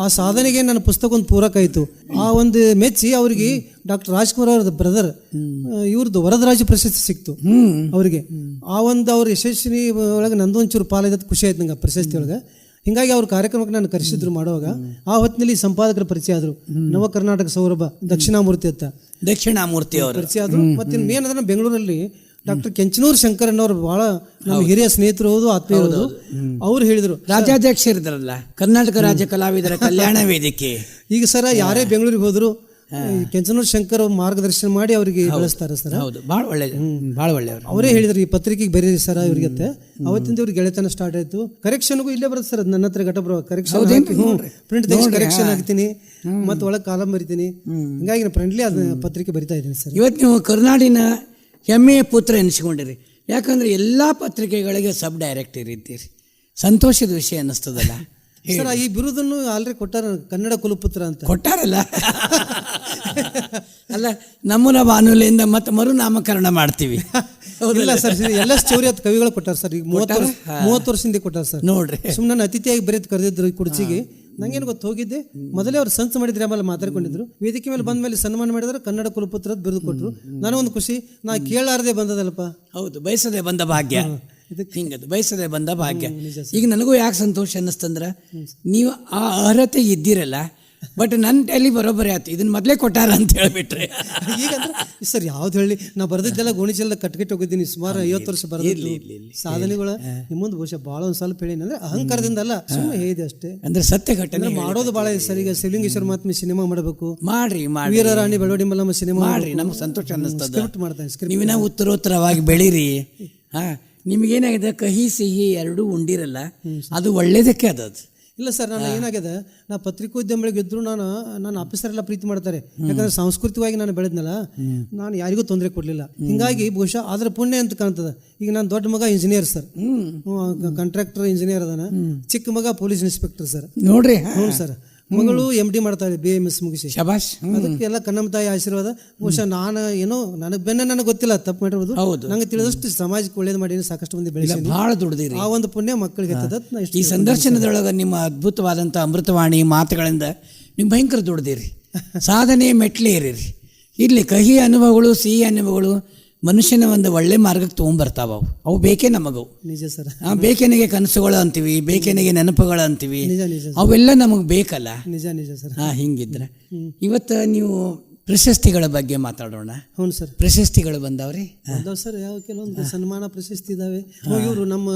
ಆ ಸಾಧನೆಗೆ ನನ್ನ ಪುಸ್ತಕ ಒಂದು ಪೂರಕ ಆಯಿತು. ಆ ಒಂದು ಮೆಚ್ಚಿ ಅವ್ರಿಗೆ ಡಾಕ್ಟರ್ ರಾಜ್ಕುಮಾರ್ ಅವ್ರದ್ದು ಬ್ರದರ್ ಇವ್ರದ್ದು ವರದರಾಜ ಪ್ರಶಸ್ತಿ ಸಿಕ್ತು ಅವರಿಗೆ. ಆ ಒಂದು ಅವ್ರ ಯಶಸ್ವಿ ಒಳಗೆ ನಂದೊಂಚೂರು ಪಾಲಿದ ಖುಷಿ ಆಯ್ತು ನಂಗೆ ಪ್ರಶಸ್ತಿ ಒಳಗೆ. ಹಿಂಗಾಗಿ ಅವ್ರ ಕಾರ್ಯಕ್ರಮಕ್ಕೆ ನಾನು ಕರೆಸಿದ್ರು ಮಾಡುವಾಗ. ಆ ಹೊತ್ತಿನಲ್ಲಿ ಸಂಪಾದಕರ ಪರಿಚಯ ಆದರು. ನವ ಕರ್ನಾಟಕ ಸೌರಭ ದಕ್ಷಿಣಾಮೂರ್ತಿ ಅಂತ ದಕ್ಷಿಣಾಮೂರ್ತಿ ಅವರು ಪರಿಚಯ ಆದರು. ಮತ್ತೆ ಮೇನ್ ಅದನ್ನ ಬೆಂಗಳೂರಲ್ಲಿ ಡಾಕ್ಟರ್ ಕೆಂಚನೂರು ಶಂಕರನ್ ಅವರು ಬಹಳ ನಮ್ಮ ಹಿರಿಯ ಸ್ನೇಹಿತರು ಹೌದು, ಆತ್ಮೀಯ ಹೌದು. ಅವ್ರು ಹೇಳಿದ್ರು, ರಾಜ್ಯಾಧ್ಯಕ್ಷರಿದ್ರಲ್ಲ ಕರ್ನಾಟಕ ರಾಜ್ಯ ಕಲಾವಿದರ ಕಲ್ಯಾಣ ವೇದಿಕೆ. ಈಗ ಸರ ಯಾರೇ ಬೆಂಗಳೂರಿಗೆ ಹೋದ್ರು ಕೆಂಚನೂರು ಶಂಕರ್ ಮಾರ್ಗದರ್ಶನ ಮಾಡಿ ಅವರಿಗೆ ಬೆಳೆಸ್ತಾರೆ ಸರ್. ಹೌದು, ಭಾಳ ಒಳ್ಳೆ, ಭಾಳ ಒಳ್ಳೆಯವರು. ಅವರೇ ಹೇಳಿದ್ರು ಈ ಪತ್ರಿಕೆಗೆ ಬರೀರಿ ಸರ್ ಇವ್ರಿಗೆ. ಅವತ್ತಿಂದ ಇವ್ರಿಗೆ ಗೆಳೆತನ ಸ್ಟಾರ್ಟ್ ಆಯ್ತು. ಕರೆಕ್ಷನ್ಗೂ ಇಲ್ಲೇ ಬರುತ್ತೆ ಸರ್, ನನ್ನ ಹತ್ರ ಘಟಪ್ರಭ ಕರೆಕ್ಷನ್ ಪ್ರಿಂಟ್ ತೆಗೆಸಿ ಕರೆಕ್ಷನ್ ಹಾಕ್ತೀನಿ, ಮತ್ತೆ ಒಳಗೆ ಕಾಲಂ ಬರಿತೀನಿ. ಹಿಂಗಾಗಿ ನಾನು ಫ್ರೆಂಡ್ಲಿ ಅದನ್ನ ಪತ್ರಿಕೆ ಬರಿತಾ ಇದ್ದೀನಿ ಸರ್. ಇವತ್ತು ನೀವು ಕರ್ನಾಡಿನ ಹೆಮ್ಮೆಯ ಪುತ್ರ ಎನಿಸ್ಕೊಂಡಿರಿ. ಯಾಕಂದ್ರೆ ಎಲ್ಲ ಪತ್ರಿಕೆಗಳಿಗೆ ಸಬ್ ಡೈರೆಕ್ಟರ್ ಇದ್ದೀರಿ. ಸಂತೋಷದ ವಿಷಯ ಅನ್ನಿಸ್ತದಲ್ಲ ಸರ್. ಈ ಬಿರುದನ್ನು ಆಲ್ರೆಡಿ ಕೊಟ್ಟಾರ, ಕನ್ನಡ ಕುಲಪುತ್ರ ಅಂತ ಕೊಟ್ಟಾರಲ್ಲ. ಅಲ್ಲ, ನಮ್ಮೂರ ಬಾನುಲಿಯಿಂದ ಮತ್ತೆ ಮರುನಾಮಕರಣ ಮಾಡ್ತೀವಿ. ಇಲ್ಲ ಸರ್, ಎಲ್ಲ ಚೌರಿ ಹತ್ತು ಕವಿಗಳು ಕೊಟ್ಟಾರ ಸರ್. ಈಗ 30 ವರ್ಷದಿಂದ ಕೊಟ್ಟಾರ ಸರ್. ನೋಡ್ರಿ, ಸುಮ್ಮನೆ ಅತಿಥಿಯಾಗಿ ಬರೆದು ಕರೆದಿದ್ರು ಈ ಕುರ್ಚಿಗೆ. ನಂಗೇನು ಗೊತ್ತು, ಹೋಗಿದ್ದೆ ಮೊದಲೇ ಅವ್ರು ಸಂಚ ಮಾಡಿದ್ರೆ, ಆಮೇಲೆ ಮಾತಾಡ್ಕೊಂಡಿದ್ರು. ವೇದಿಕೆ ಮೇಲೆ ಬಂದ ಮೇಲೆ ಸನ್ಮಾನ ಮಾಡಿದ್ರೆ ಕನ್ನಡ ಕುಲಪುತ್ರದ ಬಿರುದು ಕೊಟ್ಟರು. ನನಗೊಂದು ಖುಷಿ, ನಾ ಕೇಳಾರದೆ ಬಂದದಲ್ಪ. ಹೌದು, ಬಯಸದೆ ಬಂದ ಭಾಗ್ಯ. ಹಿಂಗದು ಬಯಸದೆ ಬಂದ ಭಾಗ್ಯ. ಈಗ ನನಗೂ ಯಾಕೆ ಸಂತೋಷ ಅನ್ನಿಸ್ತಂದ್ರೆ, ನೀವು ಆ ಅರ್ಹತೆ ಇದ್ದೀರಲ್ಲ. ಬಟ್ ನನ್ನ ಟೈಲಿ ಬರೋಬ್ಬರಿ ಆಯ್ತು, ಇದನ್ನ ಮೊದಲೇ ಕೊಟ್ಟಾರ ಅಂತ ಹೇಳ್ಬಿಟ್ರೆ. ಈಗಂದ್ರೆ ಸರ್ ಯಾವ್ದು ಹೇಳಿ, ನಾ ಬರೆದಿದ್ದೆಲ್ಲ ಗೋಣಿಚೀಲದ ಕಟ್ಕಿಟ್ಟು ಹೋಗಿದ್ದೀನಿ. ಸುಮಾರು 50 ವರ್ಷ ಬರೆದಿಲ್ಲ ಸಾಧನೆಗಳು ನಿಮ್ಮೊಂದು ಬಹುಶಃ ಭಾಳ ಒಂದು ಸ್ವಲ್ಪ ಹೇಳಿ. ಅಂದ್ರೆ ಅಹಂಕಾರದಿಂದ ಅಲ್ಲ, ಸುಮ್ಮನೆ ಹೇಳಿದೆ ಅಷ್ಟೇ. ಅಂದ್ರೆ ಸತ್ಯ ಘಟನೆ ಮಾಡೋದು ಭಾಳ ಇದೆ ಸರ್. ಈಗ ಶಿವಲಿಂಗೇಶ್ವರ ಮಹಾತ್ಮೆ ಸಿನಿಮಾ ಮಾಡಬೇಕು, ಮಾಡ್ರಿ. ವೀರರಾಣಿ ಬೆಳವಡಿ ಮಲ್ಲಮ್ಮ ಸಿನಿಮಾ ಮಾಡ್ರಿ, ನಮ್ಗೆ ಸಂತೋಷ ಅನ್ನಿಸ್ತದೆ. ಸ್ಕ್ರಿಪ್ಟ್ ಮಾಡ್ತಾನೆ. ನೀವಿನ ಉತ್ತರೋತ್ತರವಾಗಿ ಬೆಳೀರಿ. ನಿಮಗೇನಾಗಿದೆ, ಕಹಿ ಸಿಹಿ ಎರಡೂ ಉಂಡಿರಲ್ಲ, ಅದು ಒಳ್ಳೇದಕ್ಕೆ ಅದದು. ಇಲ್ಲ ಸರ್, ನಾನು ಏನಾಗಿದೆ, ನಾ ಪತ್ರಿಕೋದ್ಯಮಿಗಳಿಗೆ ಇದ್ರು ನಾನು ಆಫೀಸರ್ ಎಲ್ಲ ಪ್ರೀತಿ ಮಾಡ್ತಾರೆ. ಯಾಕಂದ್ರೆ ಸಾಂಸ್ಕೃತಿಕವಾಗಿ ನಾನು ಬೆಳೆದ್ನಲ್ಲ, ನಾನು ಯಾರಿಗೂ ತೊಂದರೆ ಕೊಡಲಿಲ್ಲ. ಹಿಂಗಾಗಿ ಬಹುಶಃ ಅದ್ರ ಪುಣ್ಯ ಅಂತ ಕಾಣ್ತದೆ. ಈಗ ನನ್ನ ದೊಡ್ಡ ಮಗ ಇಂಜಿನಿಯರ್ ಸರ್, ಕಾಂಟ್ರಾಕ್ಟರ್ ಇಂಜಿನಿಯರ್ ಅದಾನ. ಚಿಕ್ಕ ಮಗ ಪೊಲೀಸ್ ಇನ್ಸ್ಪೆಕ್ಟರ್ ಸರ್. ನೋಡ್ರಿ. ಹ್ಞೂ ಸರ್. ಮಗಳು MD ಮಾಡ್ತಾಳೆ, BAMS ಮುಗಿಸಿ. ಶಬಾಷ್. ಅದಕ್ಕೆಲ್ಲ ಕನ್ನಮ್ಮ ತಾಯಿ ಆಶೀರ್ವಾದ. ಬಹುಶಃ ನಾನು ಏನೋ ನನಗೆ ಗೊತ್ತಿಲ್ಲ, ತಪ್ಪು ಮಾಡಿರ್ಬೋದು. ನಂಗೆ ತಿಳಿದಷ್ಟು ಸಮಾಜಕ್ಕೆ ಒಳ್ಳೇದು ಮಾಡಿ ಸಾಕಷ್ಟು ಮಂದಿ ಬೆಳೆಸಿ ಬಹಳ ದುಡ್ದಿರಿ. ಆ ಒಂದು ಪುಣ್ಯ ಮಕ್ಕಳಿಗೆ ಈ ಸಂದರ್ಶನದೊಳಗೆ ನಿಮ್ಮ ಅದ್ಭುತವಾದಂಥ ಅಮೃತವಾಣಿ ಮಾತುಗಳಿಂದ ನೀವು ಭಯಂಕರ ದುಡ್ದಿರಿ. ಸಾಧನೆ ಮೆಟ್ಲೆ ಇರಿರಿ. ಇರ್ಲಿ, ಕಹಿ ಅನುಭವಗಳು, ಸಿಹಿ ಅನುಭವಗಳು ಮನುಷ್ಯನ ಒಂದು ಒಳ್ಳೆ ಮಾರ್ಗಕ್ಕೆ ತೊಗೊಂಡ್ಬರ್ತಾವ. ಅವು ಬೇಕೇ ನಮಗವು. ನಿಜ ಸರ್. ಬೇಕೆನಿಗೆ ಕನಸುಗಳು ಅಂತೀವಿ, ಬೇಕೆನಿಗೆ ನೆನಪುಗಳು ಅಂತೀವಿ. ನಿಜ ನಿಜ. ಅವೆಲ್ಲ ನಮಗೆ ಬೇಕಲ್ಲ. ನಿಜ ನಿಜ ಸರ್. ಹಿಂಗಿದ್ರೆ ಇವತ್ತು ನೀವು ಪ್ರಶಸ್ತಿಗಳ ಬಗ್ಗೆ ಮಾತಾಡೋಣ. ಹ್ಞೂ ಸರ್. ಪ್ರಶಸ್ತಿಗಳು ಬಂದಾವ್ರಿ? ಬಂದವ್ ಸರ್. ಯಾವ ಕೆಲವೊಂದು ಸನ್ಮಾನ ಪ್ರಶಸ್ತಿ ಇದಾವೆ. ಇವರು ನಮ್ಮ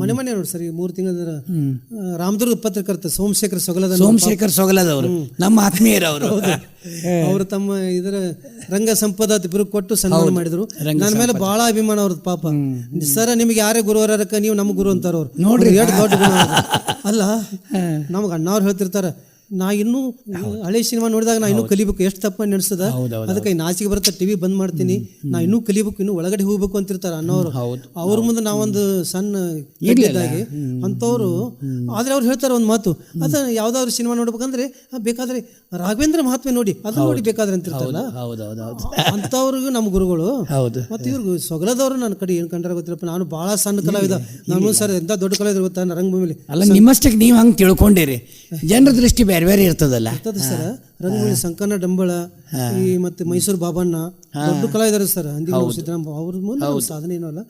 ಮನೆ ನೋಡಿ ಸರ್, ಈ 3 ತಿಂಗಳ ರಾಮದುರ್ಗ ಪತ್ರಕರ್ತ ಸೋಮಶೇಖರ್ ಸೊಗಲದವರು ನಮ್ಮ ಆತ್ಮೀಯರವರು. ಅವರು ತಮ್ಮ ಇದರ ರಂಗ ಸಂಪದ ಬಿರುಕು ಕೊಟ್ಟು ಸನ್ಮಾನ ಮಾಡಿದ್ರು. ನನ್ನ ಮೇಲೆ ಬಹಳ ಅಭಿಮಾನ ಅವ್ರದ್ದು. ಪಾಪ ಸರ್, ನಿಮ್ಗೆ ಯಾರೇ ಗುರುವರಕ್ಕ ನೀವು ನಮ್ಮ ಗುರು ಅಂತಾರ ಅವ್ರು. ನೋಡ್ರಿ ಎಷ್ಟು ದೊಡ್ಡ ಗುಣ ಅಲ್ಲ. ನಮ್ಗೆ ಅಣ್ಣವ್ರು ಹೇಳ್ತಿರ್ತಾರ, ನಾ ಇನ್ನೂ ಹಳೆ ಸಿನಿಮಾ ನೋಡಿದಾಗ ನಾ ಇನ್ನೂ ಕಲಿಬೇಕು, ಎಷ್ಟು ತಪ್ಪ ನೆನೆಸ್ತದ. ಅದಕ್ಕೆ ನಾಚಿಗೆ ಬರುತ್ತೆ, ಟಿವಿ ಬಂದ್ ಮಾಡ್ತೀನಿ, ನಾ ಇನ್ನೂ ಕಲಿಬೇಕು, ಇನ್ನೂ ಒಳಗಡೆ ಹೋಗ್ಬೇಕು ಅಂತಿರ್ತಾರ ಅಣ್ಣವ್ರು. ಅವ್ರ ಮುಂದೆ ನಾವೊಂದು ಸಣ್ಣ ಇದ್ದಾಗೆ ಅಂತವ್ರು. ಆದ್ರೆ ಅವ್ರು ಹೇಳ್ತಾರ ಒಂದು ಮಾತು, ಅದ ಯಾವ್ದಾದ್ರು ಸಿನಿಮಾ ನೋಡ್ಬೇಕಂದ್ರೆ ಬೇಕಾದ್ರೆ ರಾಘವೇಂದ್ರ ಮಹಾತ್ಮೆ ನೋಡಿ, ಅದು ನೋಡಿ ಬೇಕಾದ್ರೆ ಅಂತಿರ್ತಾರಲ್ಲ. ಅಂತವ್ರಿಗೂ ನಮ್ಮ ಗುರುಗಳು. ಮತ್ತೆ ಇವ್ರಿಗೂ ಸೊಗಲದವ್ರು ನನ್ನ ಕಡೆ ಏನ್ ಕಂಡ್ರ ಗೊತ್ತಿಲ್ಲಪ್ಪ. ನಾನು ಬಹಳ ಸಣ್ಣ ಕಲಾವಿದ. ನಾನು ಸರ್ ಎಂತ ದೊಡ್ಡ ಕಲಾವಿದ್ರು ಗೊತ್ತಾ ರಂಗಭೂಮಿಲಿ. ಅಲ್ಲ, ನಿಮ್ಮಷ್ಟಕ್ಕೆ ನೀವು ಹಂಗೆ ತಿಳ್ಕೊಂಡಿರಿ. ಜನರ ದೃಷ್ಟಿ ಬೇರೆ ಬೇರೆ ಇರ್ತದಲ್ಲ. ಸರ್ ರಂಗಭೂಮಿ ಸಂಕನ ಡಂಬಳ, ಈ ಮತ್ತೆ ಮೈಸೂರು ಬಾಬಣ್ಣ ದೊಡ್ಡ ಕಲಾವಿದರು ಸರ್. ಸಿದ್ದರಾಮ ಅವ್ರ ಮುಂದೆ ಸಾಧನೆ ಏನೋ ಅಲ್ಲ.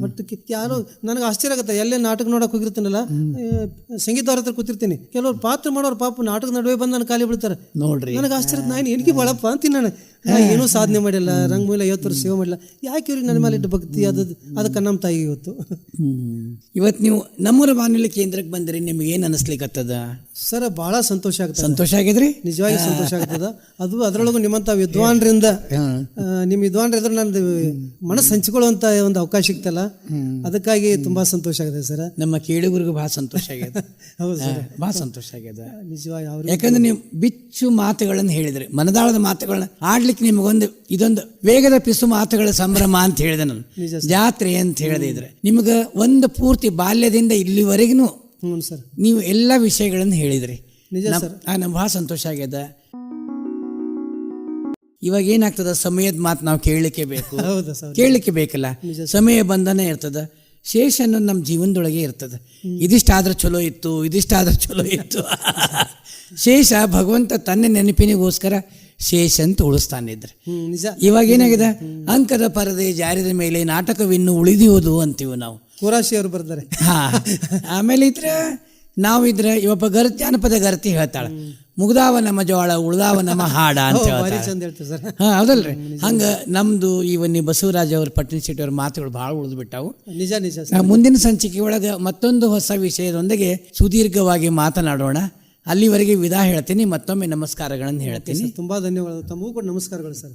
ಬಟ್ ಯಾರು ನನಗೆ ಆಶ್ಚರ್ಯ ಆಗುತ್ತೆ. ಎಲ್ಲೇ ನಾಟಕ ನೋಡಕ್ ಹೋಗಿರ್ತೀನಲ್ಲ, ಸಂಗೀತ ಅವ್ರ ಹತ್ರ ಕೂತಿರ್ತೀನಿ, ಕೆಲವ್ರು ಪಾತ್ರ ಮಾಡೋರು ಪಾಪ ನಾಟಕ ನಡುವೆ ಬಂದು ನನ್ನ ಕಾಲಿ ಬಿಡ್ತಾರೆ. ನೋಡ್ರಿ, ನನಗೆ ಆಶ್ಚರ್ಯ. ನಾನು ಏನಕ್ಕೆ ಬಾಳಪ್ಪ ಅಂತೀನಿ. ನಾನು ಏನೂ ಸಾಧನೆ ಮಾಡಿಲ್ಲ, ರಂಗಭೂಮಿ 50 ವರ್ಷ ಸೇವೆ ಮಾಡಿಲ್ಲ. ಯಾಕೆ ಇವ್ರಿಗೆ ನನ್ನ ಮೇಲೆ ಇಟ್ಟು ಭಕ್ತಿ? ಅದಕ್ಕೆ ನಮ್ಮ ತಾಯಿ ಇವತ್ತು. ಇವತ್ತು ನೀವು ನಮ್ಮೂರ ಬಾನುಲಿ ಕೇಂದ್ರಕ್ಕೆ ಬಂದ್ರಿ, ನಿಮ್ಗೆ ಏನು ಅನಿಸ್ಲಿಕ್ಕತ್ತದ ಸರ್? ಬಹಳ ಸಂತೋಷ ಆಗ್ತದೆ. ಸಂತೋಷ ಆಗಿದ್ರಿ? ನಿಜವಾಗಿ ಸಂತೋಷ ಆಗ್ತದ. ಅದು ಅದರೊಳಗೂ ನಿಮ್ಮಂತ ವಿದ್ವಾನ್ರಿಂದ, ನಿಮ್ಮ ವಿದ್ವಾನ್ರ ಎದುರು ನಂದು ಮನಸ್ಸು ಹಂಚಿಕೊಳ್ಳುವಂತ ಒಂದು ಅವಕಾಶ ಸಿಗ್ತಲ್ಲ, ಅದಕ್ಕಾಗಿ ತುಂಬಾ ಸಂತೋಷ ಆಗಿದೆ ಸರ್. ನಮ್ಮ ಕೇಳುಗರಿಗೂ ಬಹಳ ಸಂತೋಷ ಆಗಿದೆ. ಹೌದು ಸರ್, ಬಹಳ ಸಂತೋಷ ಆಗಿದೆ ನಿಜವಾಗಿ. ಯಾಕಂದ್ರೆ ನೀವು ಬಿಚ್ಚು ಮಾತುಗಳನ್ನು ಹೇಳಿದ್ರಿ, ಮನದಾಳದ ಮಾತುಗಳನ್ನ ಆಡ್ಲಿಕ್ಕೆ ನಿಮಗೊಂದು ಇದೊಂದು ವೇಗದ ಪಿಸು ಮಾತುಗಳ ಸಂಭ್ರಮ ಅಂತ ಹೇಳಿದೆ ನಾನು. ಜಾತ್ರೆ ಅಂತ ಹೇಳದೆ ಇದ್ರೆ ನಿಮ್ಗೆ ಒಂದು ಪೂರ್ತಿ ಬಾಲ್ಯದಿಂದ ಇಲ್ಲಿವರೆಗೂ ನೀವು ಎಲ್ಲ ವಿಷಯಗಳನ್ನು ಹೇಳಿದ್ರಿ. ನಮ್ಗೆ ಬಹಳ ಸಂತೋಷ ಆಗ್ಯದ. ಇವಾಗ ಏನಾಗ್ತದ, ಸಮಯದ ಮಾತು ನಾವು ಕೇಳಲಿಕ್ಕೆ ಬೇಕು, ಕೇಳಲಿಕ್ಕೆ ಬೇಕಲ್ಲ. ಸಮಯ ಬಂಧನ ಇರ್ತದ, ಶೇಷ ಅನ್ನೋದು ನಮ್ಮ ಜೀವನದೊಳಗೆ ಇರ್ತದೆ. ಇದಿಷ್ಟಾದ್ರೆ ಚಲೋ ಇತ್ತು, ಇದಿಷ್ಟಾದ್ರೆ ಚಲೋ ಇತ್ತು. ಶೇಷ ಭಗವಂತ ತನ್ನ ನೆನಪಿನಿಗೋಸ್ಕರ ಶೇಷ ಅಂತ ಉಳಿಸ್ತಾನಿದ್ರೆ. ಇವಾಗ ಏನಾಗಿದೆ, ಅಂಕದ ಪರದೆ ಜಾರಿದ ಮೇಲೆ ನಾಟಕವಿನ್ನು ಉಳಿದಿರುವುದು ಅಂತೀವಿ ನಾವು. ಕುರಾಶಿ ಅವರು ಬರ್ತಾರೆ. ಆಮೇಲೆ ಇದ್ರೆ ನಾವಿದ್ರೆ ಇವೊಬ್ಬ ಜಾನಪದ ಗರ್ತಿ ಹೇಳ್ತಾಳೆ, ಮುಗ್ದಾವ ನಮ್ಮ ಜೋಳ ಉಳ್ದಾವ ನಮ್ಮ ಹಾಡ ಅಂತ ಹೇಳ್ತಾರೆ. ಹೌದಲ್ರಿ? ಹಂಗ ನಮ್ದು ಇವನ್ನಿ ಬಸವರಾಜ್ ಅವ್ರ ಪಟ್ಟಣ ಶೆಟ್ಟಿ ಅವ್ರ ಮಾತುಗಳು ಭಾಳ ಉಳಿದು ಬಿಟ್ಟಾವು. ನಿಜ ನಿಜ. ಮುಂದಿನ ಸಂಚಿಕೆ ಒಳಗೆ ಮತ್ತೊಂದು ಹೊಸ ವಿಷಯದೊಂದಿಗೆ ಸುದೀರ್ಘವಾಗಿ ಮಾತನಾಡೋಣ. ಅಲ್ಲಿವರೆಗೆ ವಿದಾ ಹೇಳ್ತೀನಿ. ಮತ್ತೊಮ್ಮೆ ನಮಸ್ಕಾರಗಳನ್ನು ಹೇಳ್ತೀನಿ. ತುಂಬಾ ಧನ್ಯವಾದ. ತಮಗೂ ಕೂಡ ನಮಸ್ಕಾರಗಳು ಸರ್.